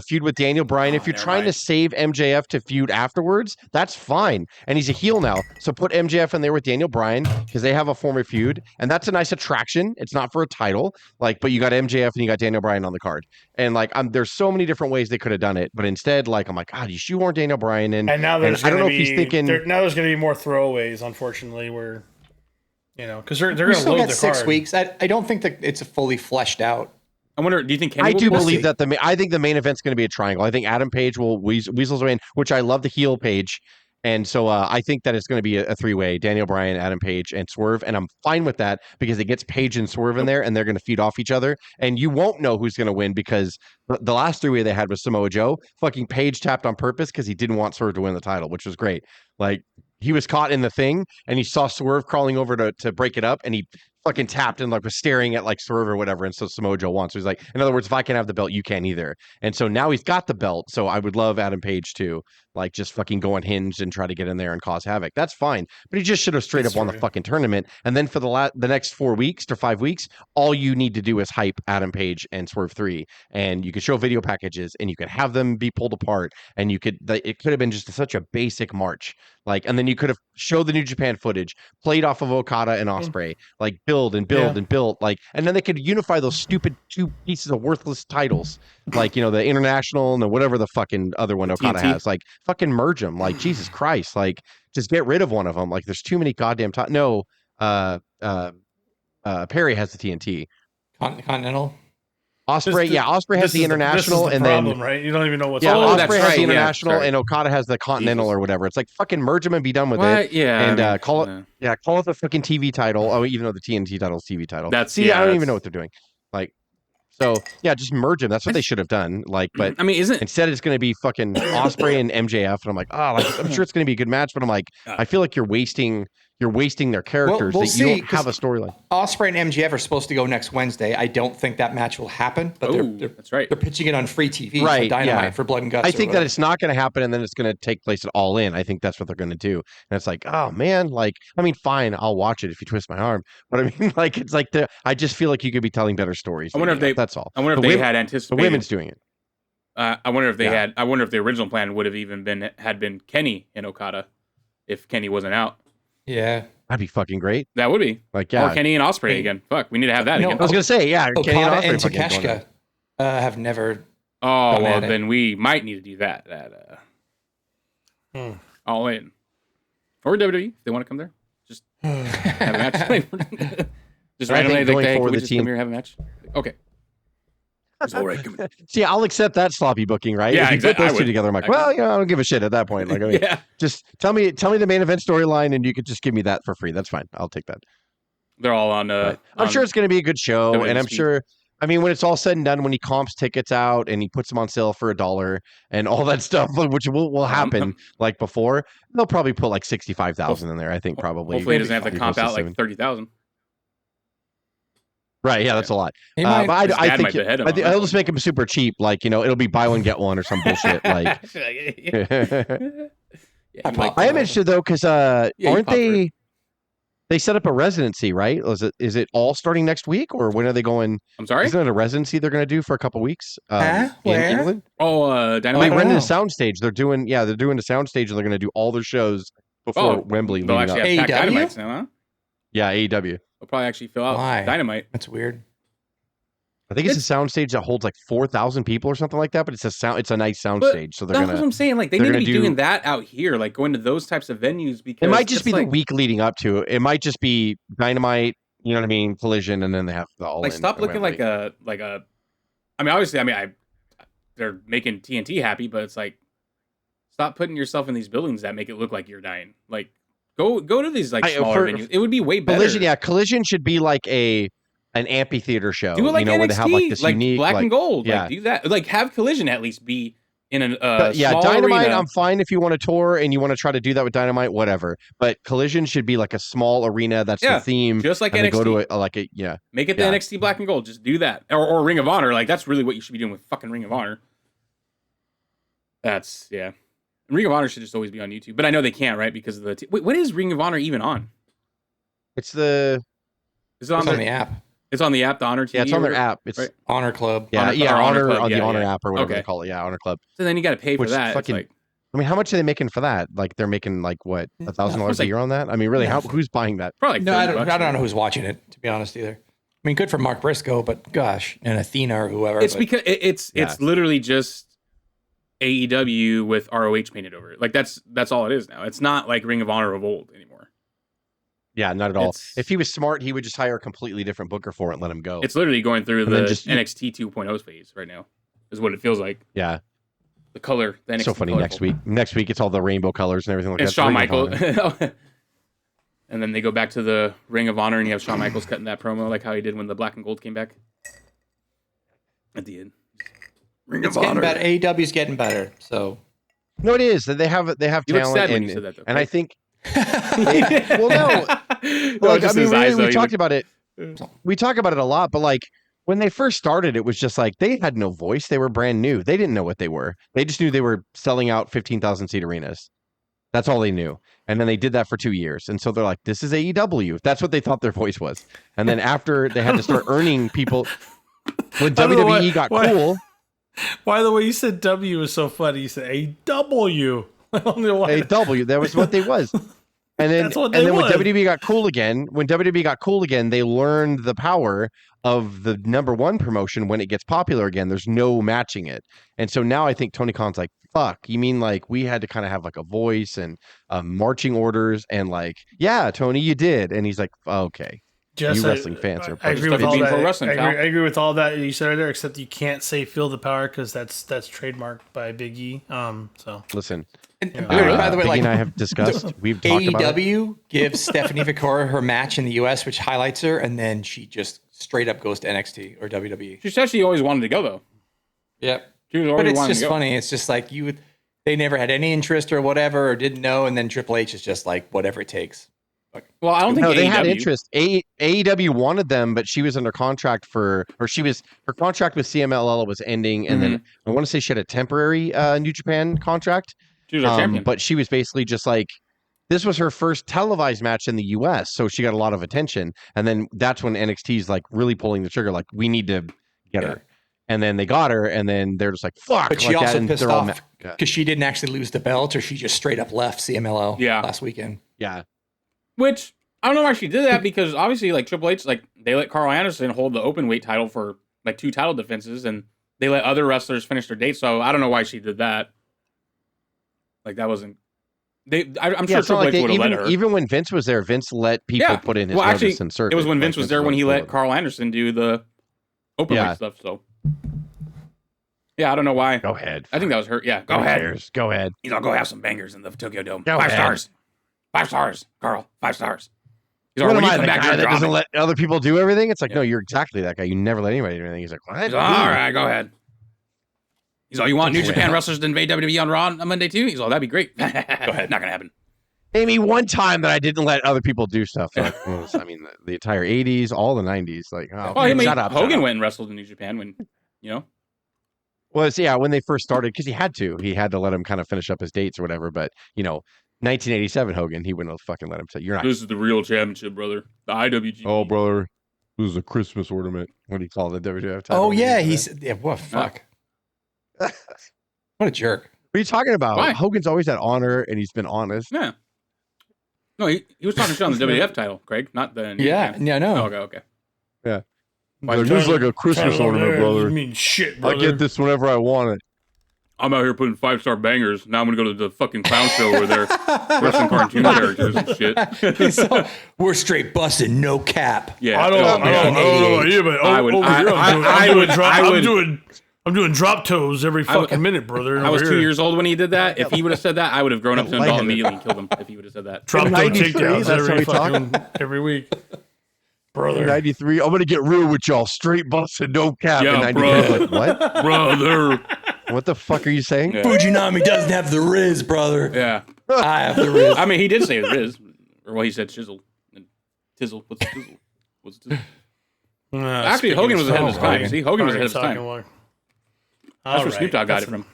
feud with Daniel Bryan? If you're trying to save MJF to feud afterwards, that's fine. And he's a heel now, so put MJF in there with Daniel Bryan because they have a former feud, and that's a nice attraction. It's not for a title, but you got MJF and you got Daniel Bryan on the card, and there's so many different ways they could have done it, but instead, I'm like, God, you shoehorn Daniel Bryan in, and now I don't know if he's thinking. Now there's going to be more throwaways, unfortunately, where because they're going to load their 6 card. weeks. I don't think that it's fully fleshed out. I wonder, do you think Kenny I will do be believe that I think the main event's going to be a triangle. I think Adam Page will weasel his way in, which I love the heel Page. And so I think that it's going to be a three-way, Daniel Bryan, Adam Page, and Swerve. And I'm fine with that because it gets Page and Swerve in there, and they're going to feed off each other. And you won't know who's going to win because the last three-way they had was Samoa Joe. Fucking Page tapped on purpose because he didn't want Swerve to win the title, which was great. Like, he was caught in the thing, and he saw Swerve crawling over to break it up, and he fucking tapped and was staring at Swerve or whatever, and so Samoa Joe won. So he's like, in other words, if I can't have the belt, you can't either. And so now he's got the belt. So I would love Adam Page to just fucking go unhinged and try to get in there and cause havoc. That's fine, but he just should have straight up won the fucking tournament. And then for the next 4 weeks to 5 weeks, all you need to do is hype Adam Page and Swerve 3, and you could show video packages, and you could have them be pulled apart, and it could have been just such a basic march. And then you could have showed the New Japan footage, played off of Okada and Ospreay, build and build and build, and then they could unify those stupid 2 pieces of worthless titles, the international and the whatever the fucking other one Okada has, fucking merge them, Jesus Christ, just get rid of one of them. There's too many goddamn no, Perry has the TNT. Continental. Ospreay has the international, this is the and problem, right? You don't even know what's Ospreay has the international, and Okada has the continental or whatever. It's fucking merge them and be done with it. Yeah, and call it the fucking TV title. Oh, even though the TNT title is TV title. I don't even know what they're doing. Just merge them. That's what they should have done. But I mean, instead it's going to be fucking Ospreay and MJF, and I'm like, I'm sure it's going to be a good match, but I'm like, I feel like you're wasting their characters. We'll you don't have a storyline. Ospreay and MJF are supposed to go next Wednesday. I don't think that match will happen, but that's right. They're pitching it on free TV, right? Dynamite for Blood and Guts. I think that it's not going to happen, and then it's going to take place at All In. I think that's what they're going to do, and it's oh man, fine, I'll watch it if you twist my arm, but I mean, I just feel like you could be telling better stories. I wonder if that's all. I wonder if they had anticipated. The women's doing it. I wonder if they had. I wonder if the original plan would have even been Kenny and Okada, if Kenny wasn't out. Yeah. That'd be fucking great. That would be. Or Kenny and Ospreay again. Fuck, we need to have that again. I was going to say, Okada Kenny and Takeshita have never. Oh, well, then we might need to do that. All In. Or WWE, if they want to come there. Just have a match. Just randomly, can we just come here and have a match? Okay. All right, see, I'll accept that sloppy booking, right? Yeah, if you exactly. put those two together, I'm like, I don't give a shit at that point. Just tell me the main event storyline, and you could just give me that for free. That's fine. I'll take that. They're all on. I'm sure it's going to be a good show, and I'm sure I mean, when it's all said and done, when he comps tickets out and he puts them on sale for $1 and all that stuff, which will happen like before, they'll probably put like 65,000 in there. I think probably. Hopefully, he doesn't have to comp out like $30,000. 30,000. Right, yeah, that's a lot. He might- But I think behead him on I'll this just make them super cheap. Like, it'll be buy one get one or some bullshit. Like, Yeah, I like, I am interested though because you aren't pop for it. they set up a residency, right? Is it all starting next week or when are they going? I'm sorry. Isn't it a residency they're going to do for a couple weeks? Huh? In Where? England? Oh, They Dynamite. don't rented a know. soundstage. They're doing a soundstage and they're going to do all their shows before Wembley. They'll leading actually up. have packed AEW? Dynamites now, huh? Yeah, AEW. They'll probably actually fill out Why? Dynamite. That's weird. I think it's a soundstage that holds like 4,000 people or something like that, but it's a nice But soundstage. So they're that's what gonna. I'm saying. Like they they're need to be gonna do- doing that out here, like going to those types of venues because It might just be like, the week leading up to it. It might just be Dynamite. You know what I mean? Collision, and then they have the All like In. stop at looking Wembley. like a. I mean, obviously, they're making TNT happy, but it's like stop putting yourself in these buildings that make it look like you're dying. Like go to these like smaller venues. It would be way better. Collision. Yeah, Collision should be like an amphitheater show. Do it like NXT, where they have like this unique black and gold. Yeah. Like do that. Like have Collision at least be in an yeah, small Dynamite. arena. I'm fine if you want to tour and you want to try to do that with Dynamite, whatever. But Collision should be like a small arena. That's the theme. Just like and NXT. they go to yeah. Make it the NXT Black and Gold. Just do that, or Ring of Honor. Like that's really what you should be doing with fucking Ring of Honor. That's Ring of Honor should just always be on YouTube, but I know they can't, right? Because of the wait, what is Ring of Honor even on? It's the Is it on It's on the app. It's on the app, the Honor TV. yeah. It's on their or- app. It's right? Honor Club. yeah, Honor- yeah. or Honor Honor Club, on the yeah, Honor yeah. app or whatever Okay. they call it. Yeah, Honor Club. So then you got to pay for Which that. fucking- It's like, I mean, how much are they making for that? Like they're making like what $1,000 It's a like- year on that? I mean, really, who's buying that? probably like No, I $30 don't know who's watching it, to be honest, either. I mean, good for Mark Briscoe, but gosh, and Athena or whoever. It's but because it's literally just AEW with ROH painted over it. Like that's all it is now. It's not like Ring of Honor of old anymore. Yeah, not at all. It's- If he was smart, he would just hire a completely different booker for it and let him go. It's literally going through And then the just- NXT 2.0 phase right now. Is what it feels like. yeah, The color, the NXT so funny. colorful. Next week, it's all the rainbow colors and everything like It's that. Shawn Ring of Michaels. Honor. And then they go back to the Ring of Honor and you have Shawn Michaels cutting that promo like how he did when the black and gold came back. At the end. Ring it's getting better. AEW's getting better. So No, it is. They have You look talent, sad when and, you said that, though. and I think. Well, no. No, Like, just I mean, his really, eyes, though. we He talked looked- about it. We talk about it a lot, but like when they first started, it was just like they had no voice. They were brand new. They didn't know what they were. They just knew they were selling out 15,000 seat arenas. That's all they knew. And then they did that for 2 years. And so they're like, this is AEW. That's what they thought their voice was. And then after they had to start earning people, when I don't know WWE got cool, Why the way you said W was so funny? You said AW. I don't know why. AEW, that was what they was. And then, That's what and they then when was. WWE got cool again, they learned the power of the number one promotion when it gets popular again. There's no matching it. And so now I think Tony Khan's like, fuck, you mean like we had to kind of have like a voice and marching orders and like, yeah, Tony, you did. And he's like, okay. Just you wrestling fans are I agree with Stuff all being that. pro wrestling, pal. I agree with all that you said right there, except you can't say "feel the power" because that's trademarked by Big E. So Listen, and, Yeah. by the way, Biggie like and I have discussed, we've talked about it. AEW gives Stephanie Victoria her match in the US, which highlights her, and then she just straight up goes to NXT or WWE. She said she always wanted to go though. Yep. She was But already it's wanting just to go. funny. It's just like they never had any interest or whatever, or didn't know, and then Triple H is just like whatever it takes. Well, I don't think No, they AEW, had interest. AEW wanted them, but she was under contract her contract with CMLL was ending, and then I want to say she had a temporary New Japan contract. She was our champion. But she was basically just like, this was her first televised match in the US, so she got a lot of attention. And then that's when NXT's like really pulling the trigger, like, we need to get her. And then they got her, and then they're just like, fuck. But she like that, also and pissed they're all off yeah. because she didn't actually lose the belt, or she just straight up left CMLL last weekend. Yeah. Which I don't know why she did that because obviously like Triple H, like they let Carl Anderson hold the open weight title for like 2 title defenses, and they let other wrestlers finish their dates. So I don't know why she did that. Like that wasn't. I'm sure it's not Triple like H would have let her. even when Vince was there, Vince let people put in his well, notice actually, and circuit. it was when Like, Vince was there when he let Carl Anderson do the open Yeah. weight stuff. So yeah, I don't know why. Go ahead. I think that was her. Yeah, go Who ahead. cares? Go ahead. You know, go have some bangers in the Tokyo Dome. Go 5 ahead. stars. 5 stars, Carl. 5 stars. He's like, What when am you I, come the back, guy you're that doesn't dropping. let other people do everything? It's like, no, you're exactly that guy. You never let anybody do anything. He's like, what? He's like, all right, go ahead. He's like, you want New Japan wrestlers to invade WWE on Raw on Monday too? He's like, that'd be great. Go ahead, not gonna happen. Name me one time that I didn't let other people do stuff. Like, I mean, the entire 80s, all the 90s. Like, oh, Well, I mean, shut up. Hogan went and wrestled in New Japan when, you know. Well, yeah, when they first started, because he had to let him kind of finish up his dates or whatever. But, 1987 Hogan, he wouldn't have fucking let him say, you're not. This is the real championship, brother. The IWGP. Oh, brother, this is a Christmas ornament. What do you call the WWF title? Oh yeah, what fuck. What a jerk. What are you talking about? Why? Hogan's always had honor, and he's been honest. Yeah. No, he was talking shit on the WWF title, Craig, not the New Japan. Yeah, no. Oh, okay. Yeah. Like, this is like a Christmas ornament, brother. You mean shit, I brother. get this whenever I want it. I'm out here putting 5-star bangers. Now I'm gonna go to the fucking clown show over there, wrestling cartoon characters and shit. So, we're straight busting, no cap. Yeah, I don't know about you, but I'm doing drop toes every fucking minute, brother. I was over 2 here. years old when he did that. If he would have said that, I would have grown up to an adult immediately and killed him. If he would have said that. Drop toe 93, takedowns that's how every we talk. fucking every week, brother. 93. I'm gonna get real with y'all. Straight busted, no cap. Yeah, in 93. bro. Like, what? Brother. What the fuck are you saying? Yeah. Fujinami doesn't have the Riz, brother. Yeah. I have the Riz. I mean, he did say Riz, or well, he said Chisel and Tizzle. What's Tizzle? What's Tizzle? Actually, Hogan was ahead of his time. See, Hogan was ahead of his time. That's where Snoop Dogg got it from.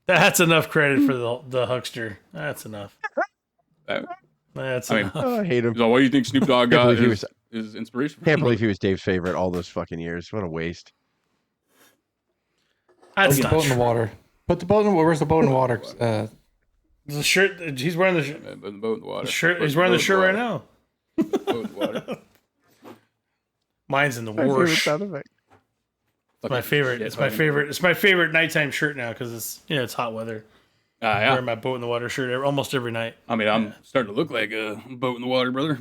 That's enough credit for the huckster. That's enough. That's enough. Oh, I hate him. He's like, what do you think Snoop Dogg got his inspiration? Can't believe he was Dave's favorite all those fucking years. What a waste. That's Put the not boat in the true. water. Put the boat in the water. Where's the boat in the water? The shirt. He's wearing the Put the boat in the water. shirt. He's wearing the shirt right now. Boat in the water. Mine's in the My favorite wash. sound effect. My favorite. Shit, It's my favorite. It's my favorite nighttime shirt now because it's hot weather. Yeah. Wearing my boat in the water shirt almost every night. I mean, I'm starting to look like a boat in the water, brother.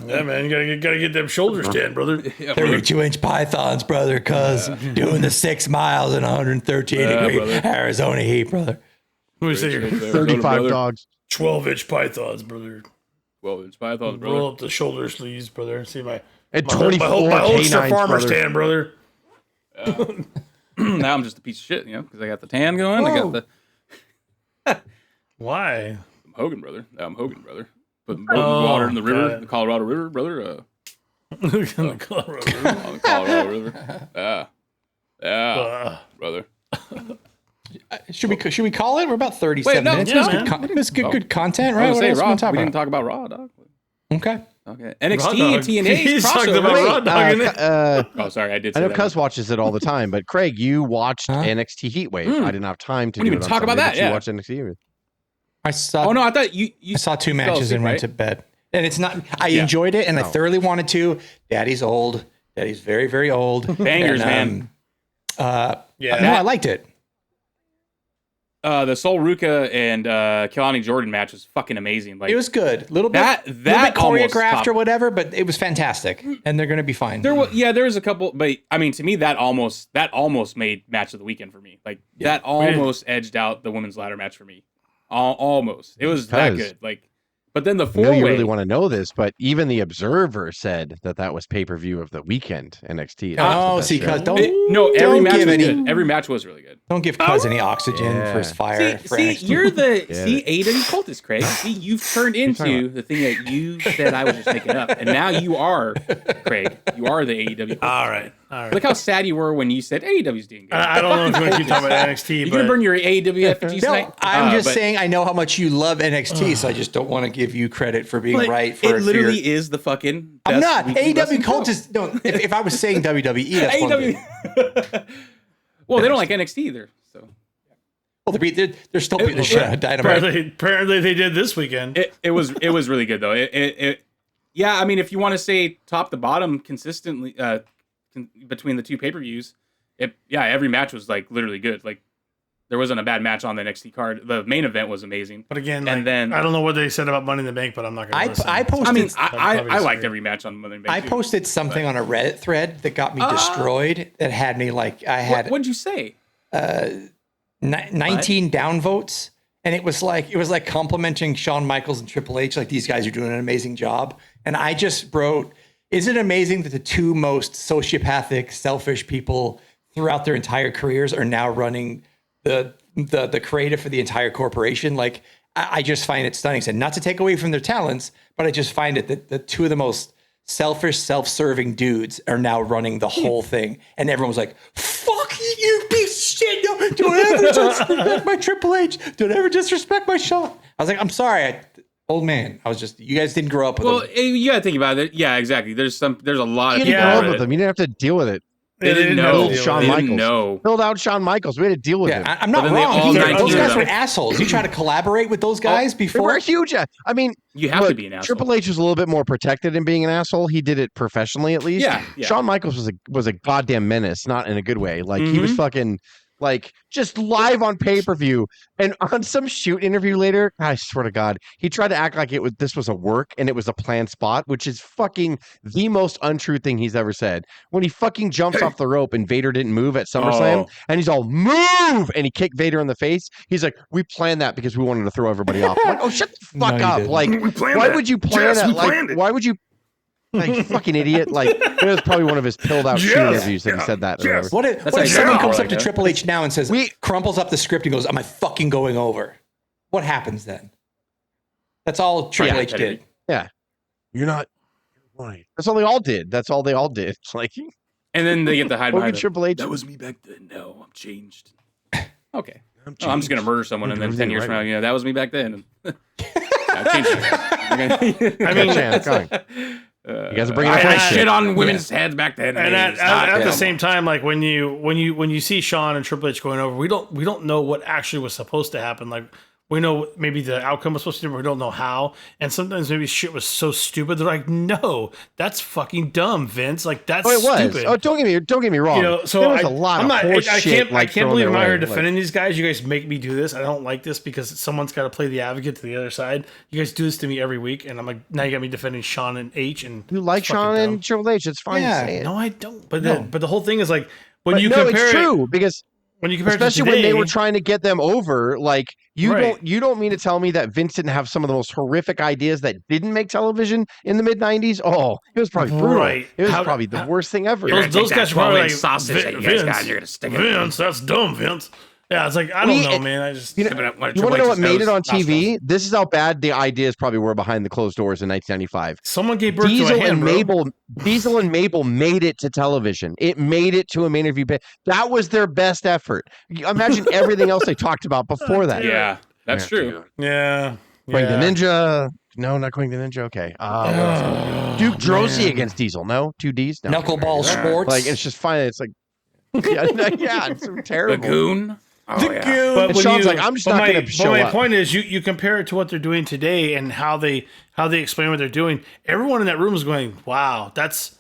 Yeah, man, you gotta get them shoulders tan, brother. Yeah, brother. 32-inch pythons, brother, cuz doing the 6 miles in 113 degree brother. Arizona heat, brother. Let me say Shit, your there, 35 brother. dogs. 12-inch pythons, brother. Well, it's pythons, brother. Roll up the shoulder sleeves, brother. See my And my 24 Holster canines, farmer's brother. tan, brother. Now I'm just a piece of shit, because I got the tan going. I got the Why? I'm Hogan, brother. I'm Hogan, brother. Put the water in the river, got it. the Colorado River, brother. The Colorado River. On the Colorado River. Yeah, brother. Should we call it? We're about 37 Wait, no, minutes. yeah, It was man. it was good content, I right? was What gonna else say we Raw. talk We didn't about? talk about Raw, dog. Okay. Okay. Raw NXT dog. and TNA He's talking crossover. about Raw dog in it. Oh, sorry, I did I say know that. Cuz watches it all the time, but Craig, you watched Huh? NXT Heatwave. I didn't have time to We do didn't it even on talk about Sunday, that, but yeah. You watched NXT Heatwave. I saw Oh no, I thought you I saw 2 fell matches asleep, and went right? to bed. And it's not I enjoyed it and I No. thoroughly wanted to. Daddy's old. Daddy's very, very old. Bangers, And, man. Yeah. No, I liked it. The Sol Ruka and Kelani Jordan match was fucking amazing. Like It was good. A little bit, That little bit almost choreographed topped- or whatever, but it was fantastic. And they're going to be fine. there was a couple, but I mean, to me, that almost made match of the weekend for me. Like that almost edged out the women's ladder match for me. Almost, it was that Because- good. Like, but then the I know four-way. you really want to know this, but even the Observer said that was pay-per-view of the weekend NXT. That was Oh, the best see, show. cuz don't every don't match give was any- good. Every match was really good. don't give Cuz any oxygen for his fire. for See, NXT. you're the Yeah. AEW cultist, Craig. See, you've turned talking into the thing that you said I was just making up, and now you are, Craig. You are the AEW. cultist. All right. Look how sad you were when you said AEW's doing good. I don't know if you want to keep talking about NXT, You but gonna burn your AEW effigy No, tonight? I'm just But saying I know how much you love NXT, so I just don't want to give you credit for being right. For it literally your, is the fucking. I'm best not weekly wrestling AEW show. cultist. No, if I was saying WWE, that's one thing. AEW. Well, they don't like NXT either. So Well, they're still beating the shit out of Dynamite. apparently they did this weekend. it was really good though. Yeah. I mean, if you want to say top to bottom consistently between the two pay-per-views, every match was like literally good. Like there wasn't a bad match on the NXT card. The main event was amazing. But again, and then I don't know what they said about Money in the Bank, but I'm not going to listen. I posted. I mean, probably I liked scary. every match on Monday Night Bank. I posted something on a Reddit thread that got me destroyed. That had me like I had What'd you say? 19 downvotes, and it was like complimenting Shawn Michaels and Triple H, like these guys are doing an amazing job. And I just wrote, Isn't it amazing that the two most sociopathic, selfish people throughout their entire careers are now running the creative for the entire corporation? Like, I just find it stunning. And not to take away from their talents, but I just find it that the two of the most selfish, self-serving dudes are now running the whole thing. And everyone's like, fuck you, piece of shit. No, don't ever disrespect my Triple H. Don't ever disrespect my Shawn. I was like, I'm sorry, old man. You guys didn't grow up with him. You got to think about it. Yeah, exactly. There's a lot of You people. didn't grow up with them. You didn't have to deal with it. They didn't know. Shawn Michaels. Filled out Shawn Michaels. We had to deal with it. I'm not wrong. Those guys were assholes. You try to collaborate with those guys before. They were huge. I mean, you have to be an asshole. Triple H was a little bit more protected in being an asshole. He did it professionally, at least. Yeah. Shawn Michaels was a goddamn menace, not in a good way. Like he was fucking like just live on pay-per-view, and on some shoot interview later, I swear to God, he tried to act like this was a work and it was a planned spot, which is fucking the most untrue thing he's ever said. When he fucking jumps off the rope and Vader didn't move at SummerSlam, and he's all move, and he kicked Vader in the face. He's like, we planned that because we wanted to throw everybody off. I'm like, oh, shut the fuck up! Like, why would you plan that? Like, why would you? Like, you fucking idiot. Like, it was probably one of his pilled out shoot interviews that he said that. What if someone comes up to Triple H now and says, crumples up the script and goes, am I fucking going over? What happens then? That's all Triple H did. Yeah. You're not right. That's all they all did. It's like, and then they get the hide behind Triple H. That was me back then. No, I'm changed. Okay. I'm just going to murder someone, and then 10 years from now, that was me back then. I've changed it. I mean, you guys are bringing up shit on women's heads back then, and at the same time, like when you see Shawn and Triple H going over, we don't know what actually was supposed to happen. Like, we know maybe the outcome was supposed to be, but we don't know how. And sometimes maybe shit was so stupid. They're like, no, that's fucking dumb, Vince. Like, that's stupid. Oh, don't get me wrong. So there was a lot of horse shit. I can't believe I'm out here defending these guys. You guys make me do this. I don't like this because someone's got to play the advocate to the other side. You guys do this to me every week, and I'm like, now you got me defending Shawn and H. And you like Shawn and Triple H? It's fine. Yeah, to say it. No, I don't. But the whole thing is like when you compare. It's true because. When you compare especially it to today, when they were trying to get them over, like you don't mean to tell me that Vince didn't have some of the most horrific ideas that didn't make television in the mid '90s? Oh, it was probably brutal. Right. It was probably the worst thing ever. Those guys were probably like, sausage that you guys got, and you're gonna stick it. Vince, that's dumb, Vince. Yeah, it's like I don't know, man. I just you want to know what made it on TV? This is how bad the ideas probably were behind the closed doors in 1995. Someone gave birth to a hand, Diesel and Mabel made it to television. It made it to a main interview. That was their best effort. Imagine everything else they talked about before that. Yeah, that's true. Yeah. Quang the Ninja. No, not Quang the Ninja. Okay. Duke Drosy against Diesel. No, 2 Ds. No. Knuckleball Sports. Like it's just fine. It's like it's terrible. The Goon. Oh, yeah. But Sean's like, I'm just not going to show up. But my point is, you compare it to what they're doing today and how they explain what they're doing. Everyone in that room is going, "Wow, that's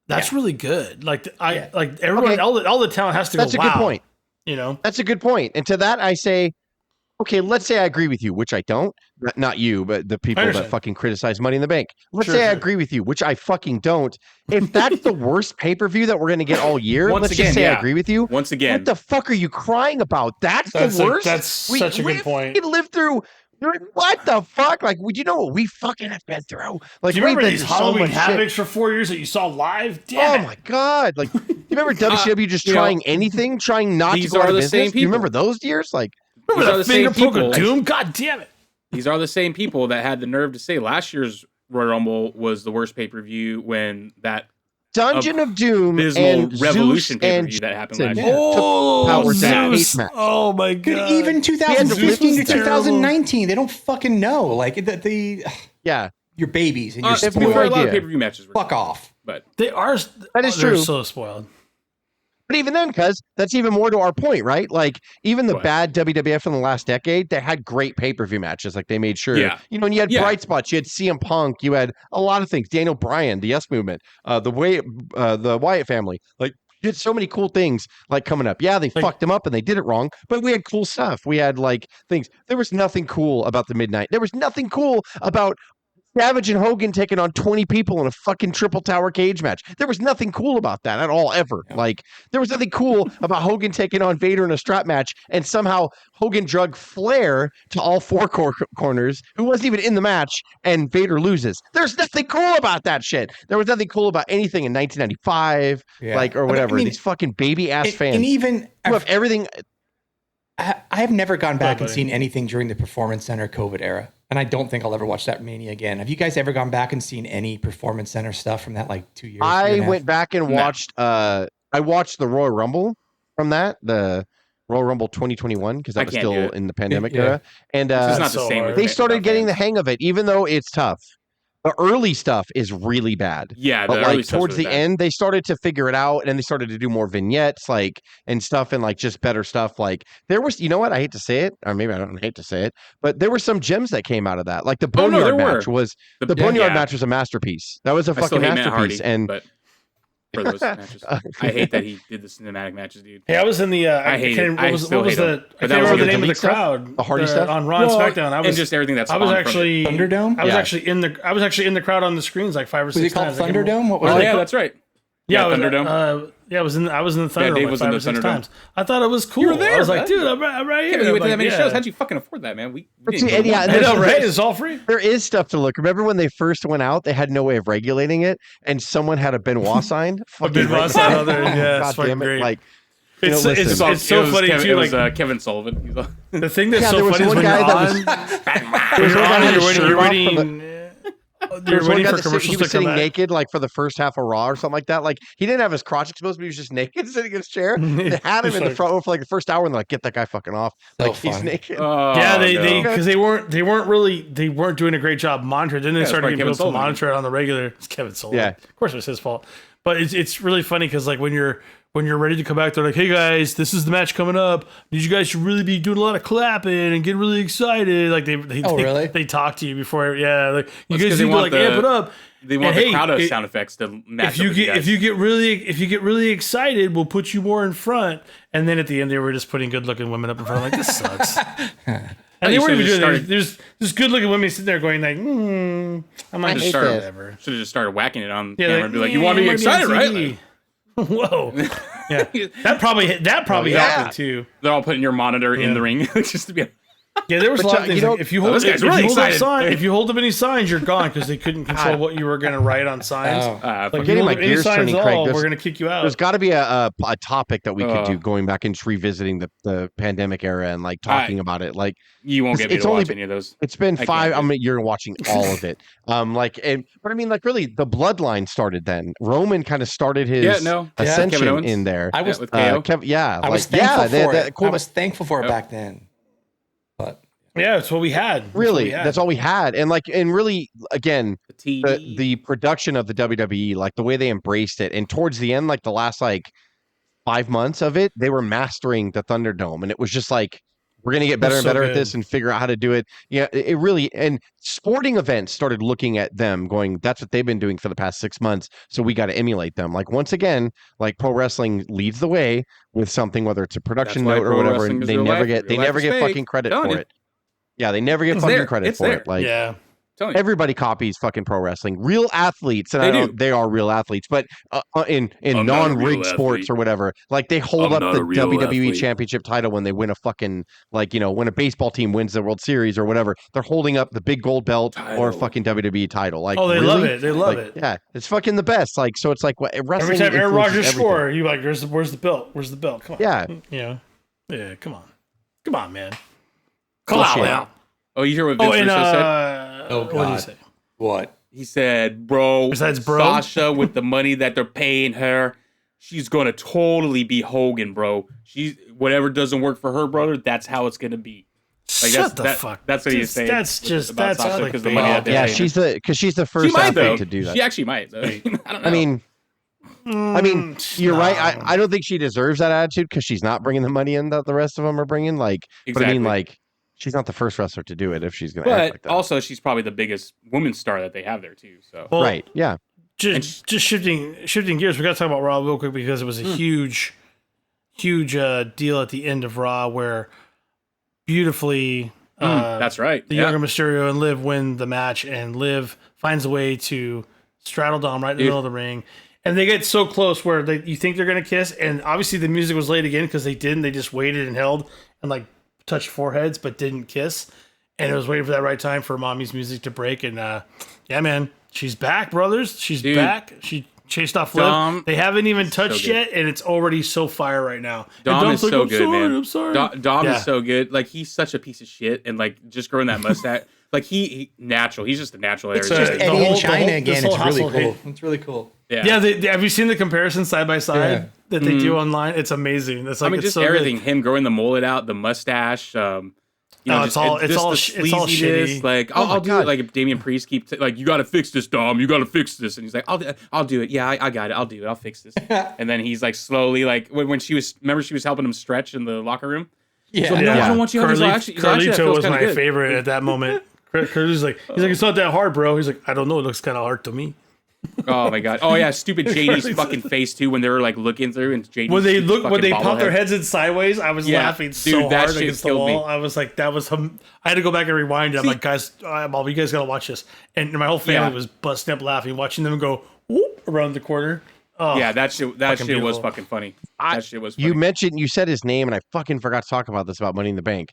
really good." Like everyone, all the talent has to go. That's a good point. You know, that's a good point. And to that, I say, okay, let's say I agree with you, which I don't. Not you, but the people that fucking criticize Money in the Bank. Let's say I agree with you, which I fucking don't. If that's the worst pay-per-view that we're going to get all year, let's just say I agree with you. Once again. What the fuck are you crying about? That's the worst? That's such a good point. We lived through... What the fuck? Like, would you know what we fucking have been through? Like, do you remember these Halloween Havocs for 4 years that you saw live? Damn my God. Like, you remember WCW just trying anything, trying not to go out of business? Do you remember those years? Like, remember the finger poke of doom? God damn it. These are the same people that had the nerve to say last year's Royal Rumble was the worst pay-per-view when that Dungeon of Doom and Revolution pay-per-view that happened last year. Oh, Zeus. Oh my God. Even 2015 to 2019, they don't fucking know. Like you're babies and you're spoiled. A lot of pay-per-view matches. Fuck off. But they are. That is true. So spoiled. But even then, cuz that's even more to our point, right? Like even the bad WWF in the last decade, they had great pay-per-view matches. Like they made sure, and you had bright spots. You had CM Punk. You had a lot of things. Daniel Bryan, the Yes Movement, the Wyatt family. Like you had so many cool things like coming up. Yeah, they fucked them up and they did it wrong, but we had cool stuff. We had like things. There was nothing cool about the midnight. There was nothing cool about Savage and Hogan taking on 20 people in a fucking triple tower cage match. There was nothing cool about that at all, ever. Yeah. Like, there was nothing cool about Hogan taking on Vader in a strap match, and somehow Hogan drug Flair to all four corners, who wasn't even in the match, and Vader loses. There's nothing cool about that shit. There was nothing cool about anything in 1995, like, or whatever. I mean, these fucking baby ass fans. And even who have everything. I have never gone back and seen anything during the Performance Center COVID era. And I don't think I'll ever watch that Mania again. Have you guys ever gone back and seen any Performance Center stuff from that, like 2 years? I went back and watched, I watched the Royal Rumble from that, the Royal Rumble 2021, because that was still in the pandemic era. And it's not the same. They started getting the hang of it, even though it's tough. The early stuff is really bad. Yeah, but like towards the end, they started to figure it out, and they started to do more vignettes, like, and stuff, and like just better stuff. Like, there was, you know what? I hate to say it, or maybe I don't hate to say it, but there were some gems that came out of that. Like the Boneyard match was the Boneyard match was a masterpiece. That was a fucking masterpiece. And for those matches, I hate that he did the cinematic matches, dude. Hey, I was in the. I hate it. What was the? I can't remember the name of the crowd. The Hardy stuff on Raw and Smackdown. I was and just everything that's. I was actually Thunderdome. I was actually in the. I was actually in the crowd on the screens like 5 or 6 times. Was it called Thunderdome? What was it? it? Yeah, that's right. Yeah, Thunderdome. I was in the Thunderdome Dave like was 5 in or the 6 Thunderdome. times. I thought it was cool. You were there, I was like, man. dude, I'm right here. Yeah, you went to that Like, many shows. How'd you fucking afford that, man? We didn't go to yeah, I know, right? It's all free. There is stuff to look. Remember when they first went out, they had no way of regulating it, and someone had a Benoit sign. A Benoit sign on there. Yeah, God it's fucking damn it! great. Like, it's so funny Kevin, too. It was Like Kevin Sullivan. the thing that's so there was funny is one when guy you're that on, was. you're waiting. There was one guy for that commercials he was to come sitting back. naked like for the first half of Raw or something like that. Like he didn't have his crotch exposed, but he was just naked sitting in his chair. They had him in the front row for like the first hour, and they're like, "Get that guy fucking off!" Like he's naked. Yeah, because they weren't doing a great job monitoring. Then they started getting people to monitor it on the regular. It's Kevin Sullivan. Yeah, of course it was his fault. But it's really funny because like when you're ready to come back, they're like, "Hey guys, this is the match coming up. You guys should really be doing a lot of clapping and getting really excited." Like they talk to you before. Yeah, like you guys need to like amp it up. They want the crowd sound effects to match. If you get really excited, we'll put you more in front. And then at the end, they were just putting good looking women up in front. I'm like, this sucks. And they weren't even doing that. There's good looking women sitting there going like, I'm like, whatever. Should have just started whacking it on camera and be like, you want to be excited, right? Whoa. Yeah. That probably happened too. They're all putting your monitor in the ring just to be. Yeah, there was a lot of things. Like, if you hold up any signs, you're gone because they couldn't control what you were going to write on signs. Like, getting my gears turning, Craig. We're going to kick you out. There's got to be a topic that we could do going back and just revisiting the pandemic era and like talking about it. Like you won't get me to watch any of those. It's been 5. I mean, you're watching all of it. But I mean, like really, the bloodline started then. Roman kind of started his ascension in there. I was with KO. I was thankful for it. I was thankful for it back then. But yeah, that's what we had. That's all we had. And really, again, the production of the WWE, like the way they embraced it, and towards the end, like the last 5 months of it, they were mastering the Thunderdome, and it was just like, we're gonna get better and better at this and figure out how to do it. Yeah, it really, and sporting events started looking at them, going, that's what they've been doing for the past 6 months, so we got to emulate them. Like once again, like pro wrestling leads the way with something, whether it's a production note or whatever, and they never get fucking credit for it. Yeah, they never get fucking credit for it. Like, yeah. Everybody copies fucking pro wrestling. Real athletes, and they are real athletes, but in non-rig sports or whatever, like they hold up the WWE Championship title when they win a fucking when a baseball team wins the World Series or whatever, they're holding up the big gold belt or a fucking WWE title. Like, they love it. They love it. Yeah, it's fucking the best. Like, so it's like what wrestling. Every time Aaron Rodgers score, you like, where's the belt? Where's the belt? Come on. Yeah. Yeah. Come on, man. Come on now. Oh, you hear what Vince Russo said? Oh, God. What did he say? What? He said, bro, Sasha, with the money that they're paying her, she's going to totally be Hogan, bro. Whatever doesn't work for her brother, that's how it's going to be. Like, Shut the fuck. That's what he's saying. That's because the money that yeah, she's the first athlete to do that. She actually might. So, I don't know. I mean, you're right. I don't think she deserves that attitude because she's not bringing the money in that the rest of them are bringing. Like, but I mean, like, she's not the first wrestler to do it if she's going to act like that. Also, she's probably the biggest women's star that they have there too. So right, yeah. Just shifting gears, we got to talk about Raw real quick because it was a huge deal at the end of Raw where beautifully That's right. The younger Mysterio and Liv win the match, and Liv finds a way to straddle Dom right in the middle of the ring. And they get so close where you think they're going to kiss, and obviously the music was late again because they didn't. They just waited and held and like touched foreheads but didn't kiss. And it was waiting for that right time for Mommy's music to break. And yeah, man, she's back, brothers. She's back. She chased off Liv. They haven't even touched yet, and it's already so fire right now. Dom is so good, man. I'm sorry. Dom is so good. Like, he's such a piece of shit, and like just growing that mustache. Like he natural. He's just a natural. It's just Eddie in China again. It's really cool. It's really cool. Yeah. Have you seen the comparison side by side that they do online? It's amazing. It's like, I mean, just so everything. Good. Him growing the mullet out, the mustache. It's all shitty. Like, I'll do it. Like, if Damian Priest keeps like, you got to fix this, Dom. You got to fix this, and he's like, I'll do it. Yeah, I got it. I'll do it. I'll fix this. And then he's like slowly like when she was helping him stretch in the locker room. Yeah, so, I don't want you. Carlito was my favorite at that moment. Curly's like, it's not that hard, bro. He's like, I don't know. It looks kind of hard to me. Oh my god! Oh yeah, stupid JD's fucking face too when they were like looking through and JD when they pop their heads in sideways. I was laughing so hard against the wall. I was like, that was I had to go back and rewind it. I'm like, guys, you guys gotta watch this. And my whole family was busting up laughing, watching them go whoop around the corner. Oh, yeah, that shit was fucking funny. That shit was funny. You said his name, and I fucking forgot to talk about this about Money in the Bank.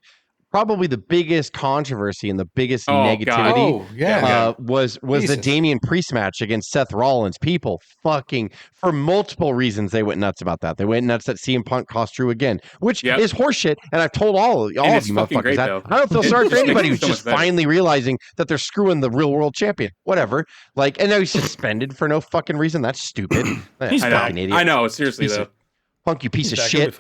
Probably the biggest controversy and the biggest negativity was the Damian Priest match against Seth Rollins. People fucking, for multiple reasons, they went nuts about that. They went nuts that CM Punk cost Drew again, which is horseshit. And I've told all of you motherfuckers that. I don't feel sorry for anybody who's just finally realizing that they're screwing the real world champion. Whatever. Like, and now he's suspended for no fucking reason. That's stupid. He's fucking idiot. I know, seriously though. Punk, you piece of shit.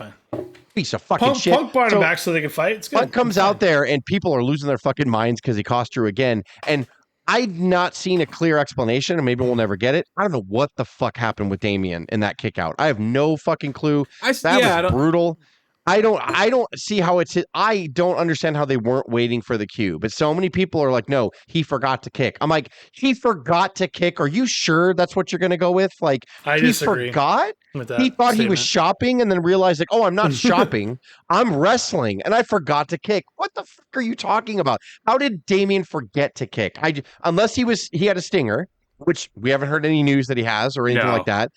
Piece of fucking shit. Punk brought him back so they can fight. It's good. Punk comes out there and people are losing their fucking minds because he cost Drew again. And I've not seen a clear explanation, and maybe we'll never get it. I don't know what the fuck happened with Damian in that kick out. I have no fucking clue. That was brutal. I don't see how I don't understand how they weren't waiting for the cue. But so many people are like, no, he forgot to kick. I'm like, he forgot to kick. Are you sure that's what you're going to go with? Like, I disagree forgot? with that he thought statement. He was shopping and then realized, like, oh, I'm not shopping. I'm wrestling. And I forgot to kick. What the fuck are you talking about? How did Damian forget to kick? Unless he had a stinger, which we haven't heard any news that he has or anything like that.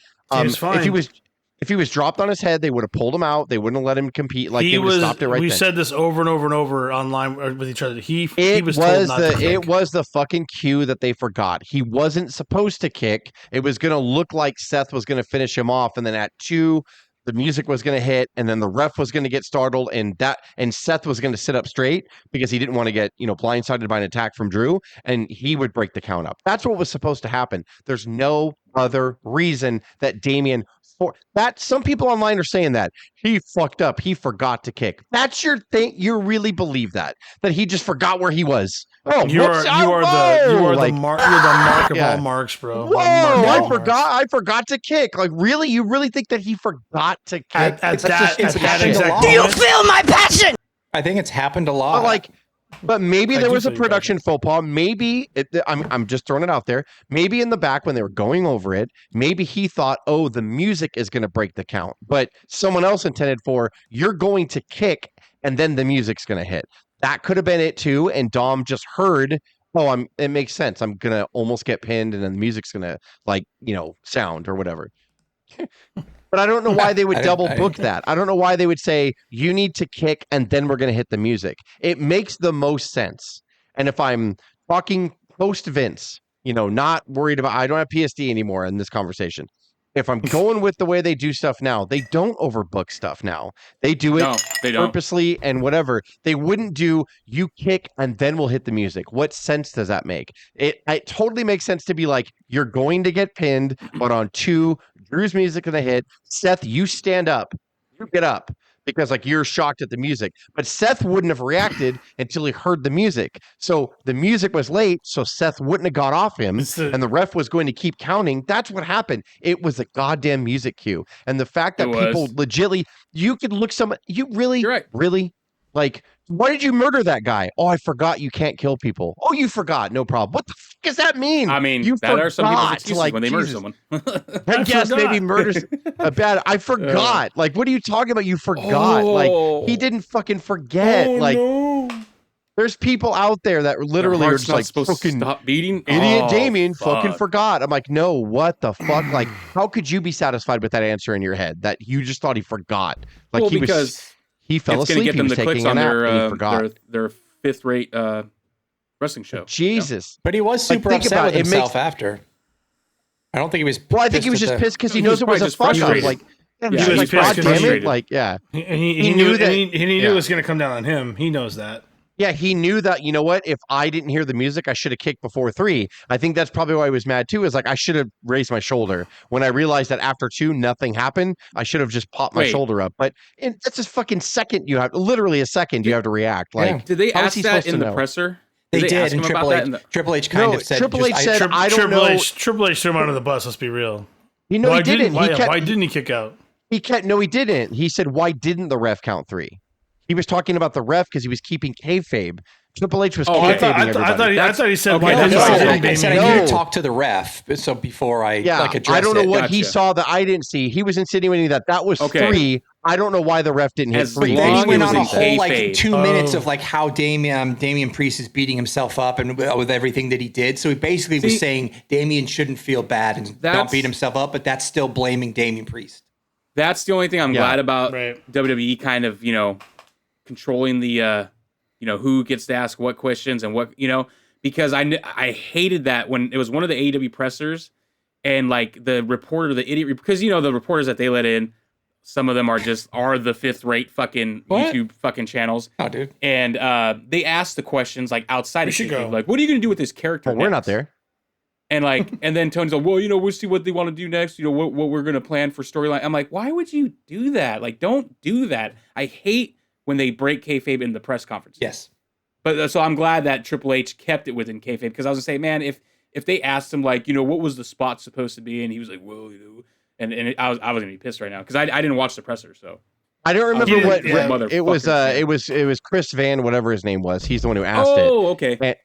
If he was dropped on his head, they would have pulled him out. They wouldn't have let him compete. Like, they would have stopped it right then. We said this over and over and over online with each other. He was told not to kick. It was the fucking cue that they forgot. He wasn't supposed to kick. It was going to look like Seth was going to finish him off. And then at 2, the music was going to hit. And then the ref was going to get startled. And Seth was going to sit up straight because he didn't want to get, blindsided by an attack from Drew. And he would break the count up. That's what was supposed to happen. There's no other reason that Damian... some people online are saying that he fucked up. He forgot to kick. That's your thing. You really believe that he just forgot where he was. Oh, you are the mark of all marks, bro. Whoa! I forgot to kick. Like, really? You really think that he forgot to kick? At that exact Do you feel my passion? I think it's happened a lot. But maybe there was a production faux pas. Maybe I'm just throwing it out there. Maybe in the back when they were going over it, maybe he thought, oh, the music is going to break the count. But someone else intended for, you're going to kick and then the music's going to hit. That could have been it too. And Dom just heard, it makes sense. I'm going to almost get pinned and then the music's going to sound or whatever. But I don't know why they would double book that. I don't know why they would say, you need to kick and then we're going to hit the music. It makes the most sense. And if I'm talking post Vince, not worried about, I don't have PSD anymore in this conversation. If I'm going with the way they do stuff now, they don't overbook stuff now. They do it purposely and whatever. They wouldn't do, you kick and then we'll hit the music. What sense does that make? It totally makes sense to be like, you're going to get pinned, but on 2, Drew's music going to hit. Seth, you stand up. You get up. Because you're shocked at the music. But Seth wouldn't have reacted until he heard the music. So the music was late, so Seth wouldn't have got off him, and the ref was going to keep counting. That's what happened. It was a goddamn music cue. And the fact that people legitly, you could look you really, you're right. Really? Why did you murder that guy? Oh, I forgot you can't kill people. Oh, you forgot. No problem. What the fuck does that mean? I mean, you that are some people's excuses when they murder someone. I guess maybe murders a bad. I forgot. What are you talking about? You forgot. He didn't fucking forget. No. There's people out there that literally are just like fucking stop beating. idiot. Damien fucking forgot. I'm like, no, what the fuck? Like, how could you be satisfied with that answer in your head that you just thought he forgot? Like he fell asleep. Get them he was the clicks taking on a nap and he forgot. their fifth-rate wrestling show. Jesus, but he was super upset with himself after. I don't think he was. Well, I think he was just pissed because he knows it was a fuck up. Like, he was like, God damn it! Like, yeah, and he knew that he knew it was going to come down on him. He knows that. Yeah, he knew that, you know what, if I didn't hear the music, I should have kicked before 3. I think that's probably why he was mad too, is like, I should have raised my shoulder. When I realized that after 2, nothing happened, I should have just popped my shoulder up. But that's a fucking second you have, literally a second you have to react. Like, did they ask that in the presser? They did, and Triple H kind of said, Triple H said, I don't know. Triple H threw him under the bus, let's be real. You know, he didn't. Why didn't he kick out? No, he didn't. He said, why didn't the ref count 3? He was talking about the ref because he was keeping kayfabe. Triple H was kayfabing everybody. I thought he said, okay, I said I need to talk to the ref. So before I address I don't know what he saw that I didn't see. He was insinuating that was 3. I don't know why the ref didn't hit 3. Then he went on a whole 2 minutes of like how Damian Priest is beating himself up and with everything that he did. So he basically was saying Damian shouldn't feel bad and not beat himself up, but that's still blaming Damian Priest. That's the only thing I'm glad about WWE kind of, controlling the, who gets to ask what questions and what, because I hated that when it was one of the AEW pressers and like the reporter, the idiot, because, the reporters that they let in, some of them are the 5th-rate fucking YouTube fucking channels. Oh, dude. And they asked the questions like outside of YouTube, like, what are you going to do with this character? Well, we're not there. And like, and then Tony's like, well, we'll see what they want to do next. What we're going to plan for storyline. I'm like, why would you do that? Like, don't do that. I hate when they break kayfabe in the press conference. Yes. But so I'm glad that Triple H kept it within kayfabe because I was gonna say, man, if they asked him like, what was the spot supposed to be, and he was like, well, I was gonna be pissed right now because I didn't watch the presser, so I don't remember what it was. It was Chris Van, whatever his name was. He's the one who asked it. Oh, okay.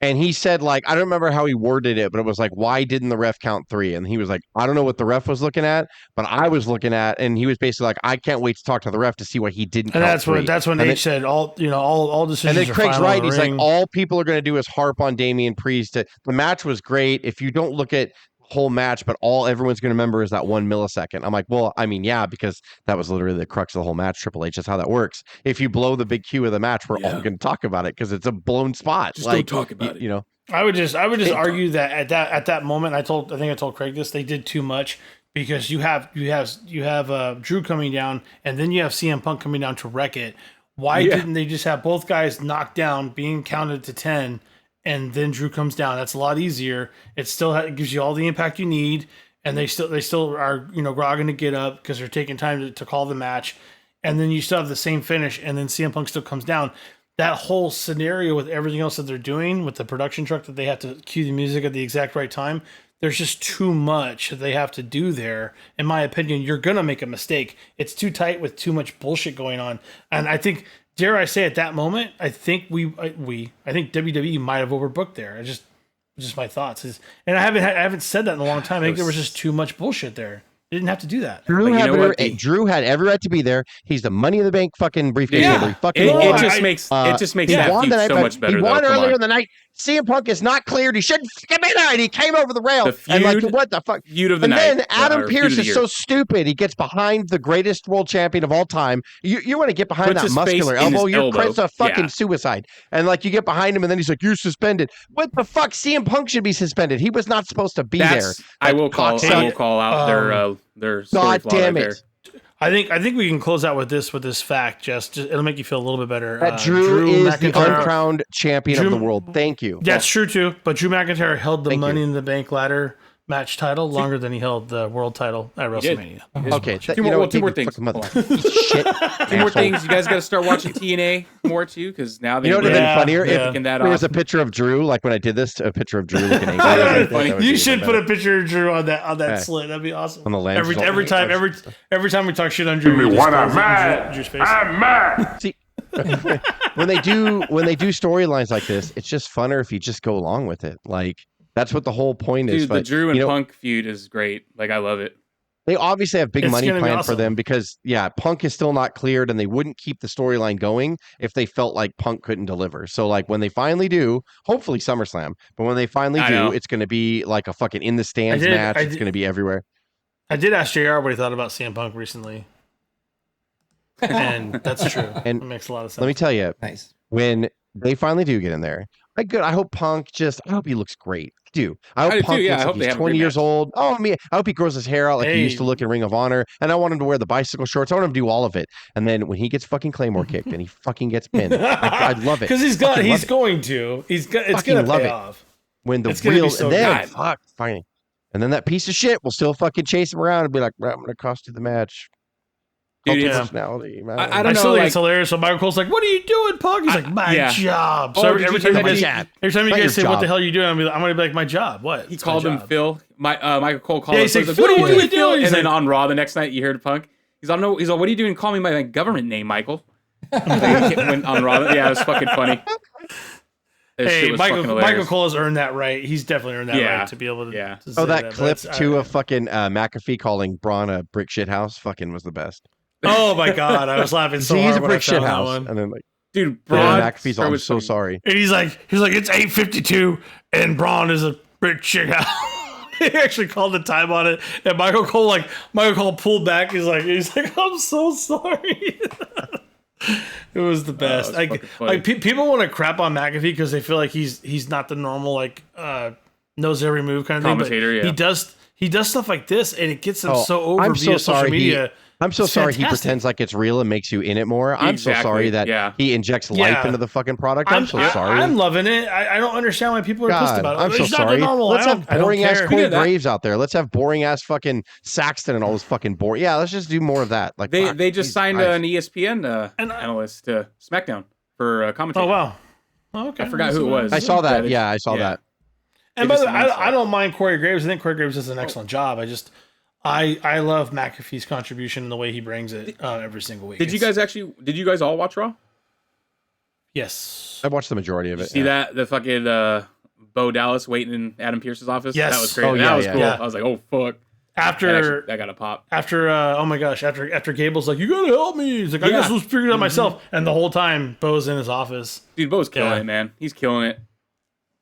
And he said, like, I don't remember how he worded it, but it was like, why didn't the ref count 3? And he was like, I don't know what the ref was looking at, but I was looking at, and he was basically like, I can't wait to talk to the ref to see what he didn't count. And that's when H said all decisions. And then Craig's right. He's like, all people are going to do is harp on Damian Priest. The match was great. If you don't look at whole match, but all everyone's going to remember is that 1 millisecond. I'm like, well, I mean, yeah, because that was literally the crux of the whole match. Triple H, that's how that works. If you blow the big cue of the match, we're all going to talk about it because it's a blown spot. Just don't talk about it. I would just argue that at that moment, I think I told Craig this, they did too much because you have Drew coming down and then you have CM Punk coming down to wreck it. Why didn't they just have both guys knocked down, being counted to 10, and then Drew comes down? That's a lot easier. It still gives you all the impact you need, and they still are grogging to get up because they're taking time to call the match, and then you still have the same finish, and then CM Punk still comes down. That whole scenario with everything else that they're doing with the production truck that they have to cue the music at the exact right time, there's just too much that they have to do there. In my opinion, you're going to make a mistake. It's too tight with too much bullshit going on. And I think, dare I say at that moment, I think WWE might have overbooked there. Just my thoughts. And I haven't said that in a long time. I think there was just too much bullshit there. They didn't have to do that. Drew had every right to be there. He's the Money in the Bank fucking briefcase holder. He fucking it just makes that feud so much better. He won earlier in the night. CM Punk is not cleared. He shouldn't be there. And he came over the rail. And like, what the fuck? Feud of the night. And then Adam Pearce is so stupid. He gets behind the greatest world champion of all time. You want to get behind that muscular elbow. It's a fucking suicide. And like, you get behind him and then he's like, you're suspended. What the fuck? CM Punk should be suspended. He was not supposed to be there. I will call out their story flaw right there. I think we can close out with this fact. Just it'll make you feel a little bit better. That Drew is the uncrowned champion of the world. Thank you. That's true too. But Drew McIntyre held the Money in the Bank ladder match title longer than he held the world title at WrestleMania. Okay, two more things. Shit. Two more things. You guys got to start watching TNA more too, because now they would have been funnier if there was a picture of Drew, like when I did this, a picture of Drew looking angry. You should put a picture of Drew on that slit. That'd be awesome. On the lens. Every time we talk shit on Drew, I'm mad. See, when they do storylines like this, it's just funner if you just go along with it. Like, that's what the whole point is. Dude, the Drew and Punk feud is great. Like, I love it. They obviously have big It's money gonna be planned for awesome. them because, Punk is still not cleared and they wouldn't keep the storyline going if they felt like Punk couldn't deliver. So, like, when they finally do, hopefully SummerSlam, but when they finally I do, know. it's going to be like a fucking in the stands match. It's going to be everywhere. I did ask JR what he thought about CM Punk recently. And that's true. And it makes a lot of sense. Let me tell you, Nice. when they finally do get in there, I hope Punk I hope he looks great. I hope do Punk too, yeah. looks I like hope they he's have a 20 great years match. old. Oh, I hope he grows his hair out like he used to Hey. look in Ring of Honor. And I want him to wear the bicycle shorts. I want him to do all of it. And then when he gets fucking Claymore kicked and he fucking gets pinned, I love it. Because he's going to. It's Fucking gonna love pay it. off. When the It's gonna be real so and then good. fuck fine. And then that piece of shit will still fucking chase him around and be like, I'm gonna cost you the match. Dude, Cult yeah. personality, man. I I don't still know. think it's hilarious. So Michael Cole's like, "What are you doing, Punk?" He's like, "My yeah. job." Oh, So did every you time hear you that guys, he- every time you Not your guys say, "What job. the hell are you doing?" I'm gonna be like, "My job." What? He It's called my him job. Phil. Michael Cole called Yeah, him. he's like, Phil. "What are you doing, Phil?" He's And then like- on Raw the next night, you heard Punk. He's like, "No." He's like, "What are you doing? Call me my government name, Michael." Like, when on Raw, yeah, it was fucking funny. That shit Hey, was fucking Michael hilarious. Cole has earned that right. He's definitely earned that Yeah. right to be able to. Yeah. to say that but clip it's- to a fucking McAfee calling Braun a brick shit house fucking was the best. Oh my god, I was laughing so He's hard a when I brick shit found that house. one. And then like Dude, Braun, Braun. McAfee's all, I'm so sorry. And he's like, it's 8:52, and Braun is a brick shit house. He actually called the time on it, and Michael Cole pulled back. He's like, I'm so sorry. It was the best. was fucking funny. People want to crap on McAfee because they feel like he's not the normal knows every move kind of Commentator, thing. But yeah. he does stuff like this, and it gets him Oh, so over I'm via so social sorry media. I'm so It's sorry he fantastic. pretends like it's real and makes you in it more. I'm so Exactly, sorry that yeah. he injects life Yeah. into the fucking product. I'm so sorry. I'm loving it. I don't understand why people are pissed God, about it. I'm so It's not the sorry. normal. Let's have I don't boring ass care. Corey Yeah, that- Graves out there. Let's have boring ass fucking Saxton and all this fucking boring. Yeah, let's just do more of that. Like fuck, They just Jesus signed Christ. an ESPN analyst to SmackDown for commentator. Oh wow. Oh, okay. I forgot who it was. I saw that. they- Yeah, I saw that. And They by the just way, announced I that. don't mind Corey Graves. I think Corey Graves does an excellent job. I love McAfee's contribution and the way he brings it every single week. Did you guys all watch Raw? Yes. I watched the majority of it. See that? The fucking Bo Dallas waiting in Adam Pearce's office? Yes. That was great. Oh, yeah, that was yeah. cool. Yeah. I was like, oh, fuck. After That got a pop. oh my gosh, after Gable's like, you gotta help me. He's like, I Yeah. guess we'll figure it out myself. And the whole time, Bo's in his office. Dude, Bo's killing Yeah. it, man. He's killing it.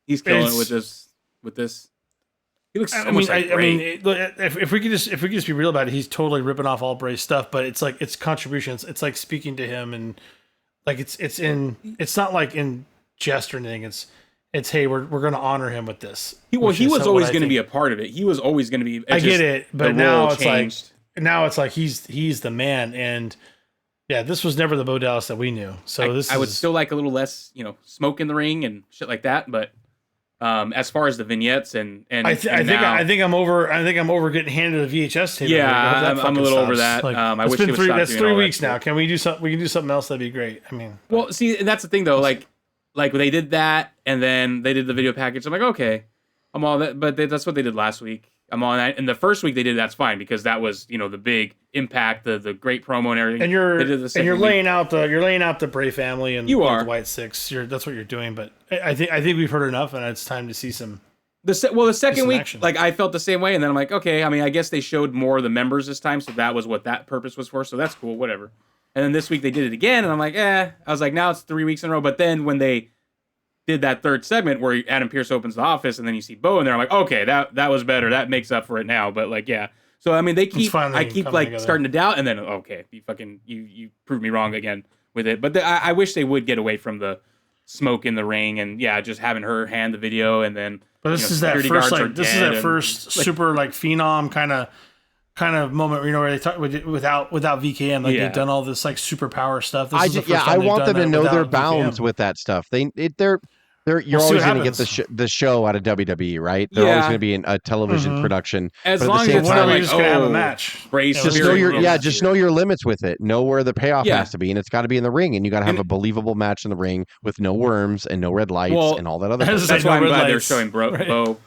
He's killing It's- it with this. He looks so I much mean, like great. if we could just be real about it, he's totally ripping off all Bray's stuff. But it's like it's contributions. It's like speaking to him, and like it's not like in jest or anything. It's hey, we're going to honor him with this. He which was is always what I going to think. be a part of it. He was always going to be. I get it, but now it's changed. like he's the man, and yeah, this was never the Bo Dallas that we knew. So I would still like a little less, smoke in the ring and shit like that. But as far as the vignettes and I think I'm over getting handed a VHS tape. Yeah, I hope that I'm a fucking little over stops. that. I it's wish been it would stop that's doing 3 all that weeks now. shit. Can we do something? We can do something else. That'd be great. I mean, well, see, and that's the thing though. Like they did that, and then they did the video package. I'm like, okay, I'm all that. But that's what they did last week. I'm on that. And the first week they did that's fine because that was the big impact, the great promo and everything. and you're They did the second you're week. laying out the Bray family and You are. the White Six. That's what you're doing. But I think we've heard enough, and it's time to see some. The second some week, action. like I felt the same way, and then I'm like, okay. I mean, I guess they showed more of the members this time, so that was what that purpose was for. So that's cool, whatever. And then this week they did it again, and I'm like, I was like, now it's 3 weeks in a row. But then when they did that third segment where Adam Pearce opens the office, and then you see Bo in there, I'm like, okay, that was better. That makes up for it now. But like, yeah. So I mean, I keep coming like together. starting to doubt, and then okay, you proved me wrong again with it. But I wish they would get away from the smoke in the ring, and just having her hand the video, and then. But this is that first super like phenom kind of moment where they talk without VKM, like they've done all this like superpower stuff. This is the first time I they've want done them to that know their without bounds VKM. with that stuff. You're We'll see always what going to get happens. the show out of WWE, right? They're always Yeah. going to be in a television production. As but long at the as same it's When not are we time, like, just gonna have a oh, match? Bray's Yeah, just Spirit know your rules. just know your limits with it. Know where the payoff Yeah. has to be, and it's got to be in the ring, and you got to have a believable match in the ring with no worms and no red lights Well, and all that other that's stuff. That's why I'm Red glad they're lights. showing Right. Bo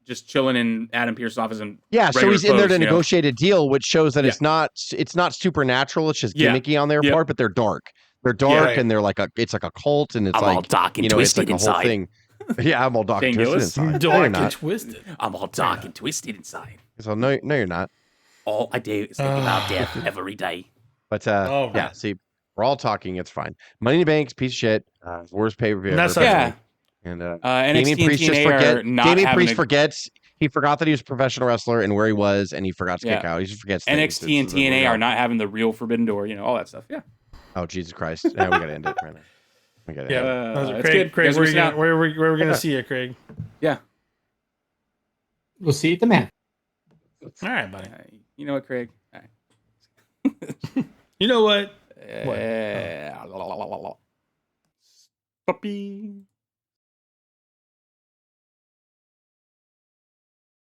just chilling in Adam Pearce's office and Yeah, so regular he's in there to clothes, negotiate a deal, which shows that Yeah. it's not supernatural. It's just Yeah. gimmicky on their Yep. part, but they're dark. They're dark, right. and they're like it's like a cult, and it's I'm like all dark and it's twisted like a inside. whole thing. Yeah, I'm all dark and Shane twisted Gillis? inside. No, you're Dark and not. twisted. I'm all dark and twisted inside. So no, you're not. all I do is think about death every day. But Oh, yeah, man. see, we're all talking. It's fine. Money in the Bank's piece of shit. Worst pay per view And ever. that's not- Yeah. And NXT Damian and Priest just TNA are forget. not Damian having Priest a- forgets. He forgot that he was a professional wrestler and where he was, and he forgot to kick Yeah. out. He just forgets things. NXT and It's the- TNA are not having the real Forbidden Door, all that stuff. Yeah. Oh Jesus Christ! Yeah, we gotta end it right now. We gotta Yeah. end it. It's Craig, good. Craig, You guys are missing out. where are we gonna see you, Craig? Yeah. We'll see you at the man. All right, buddy. You know what, Craig? All right. You know what? Puppy.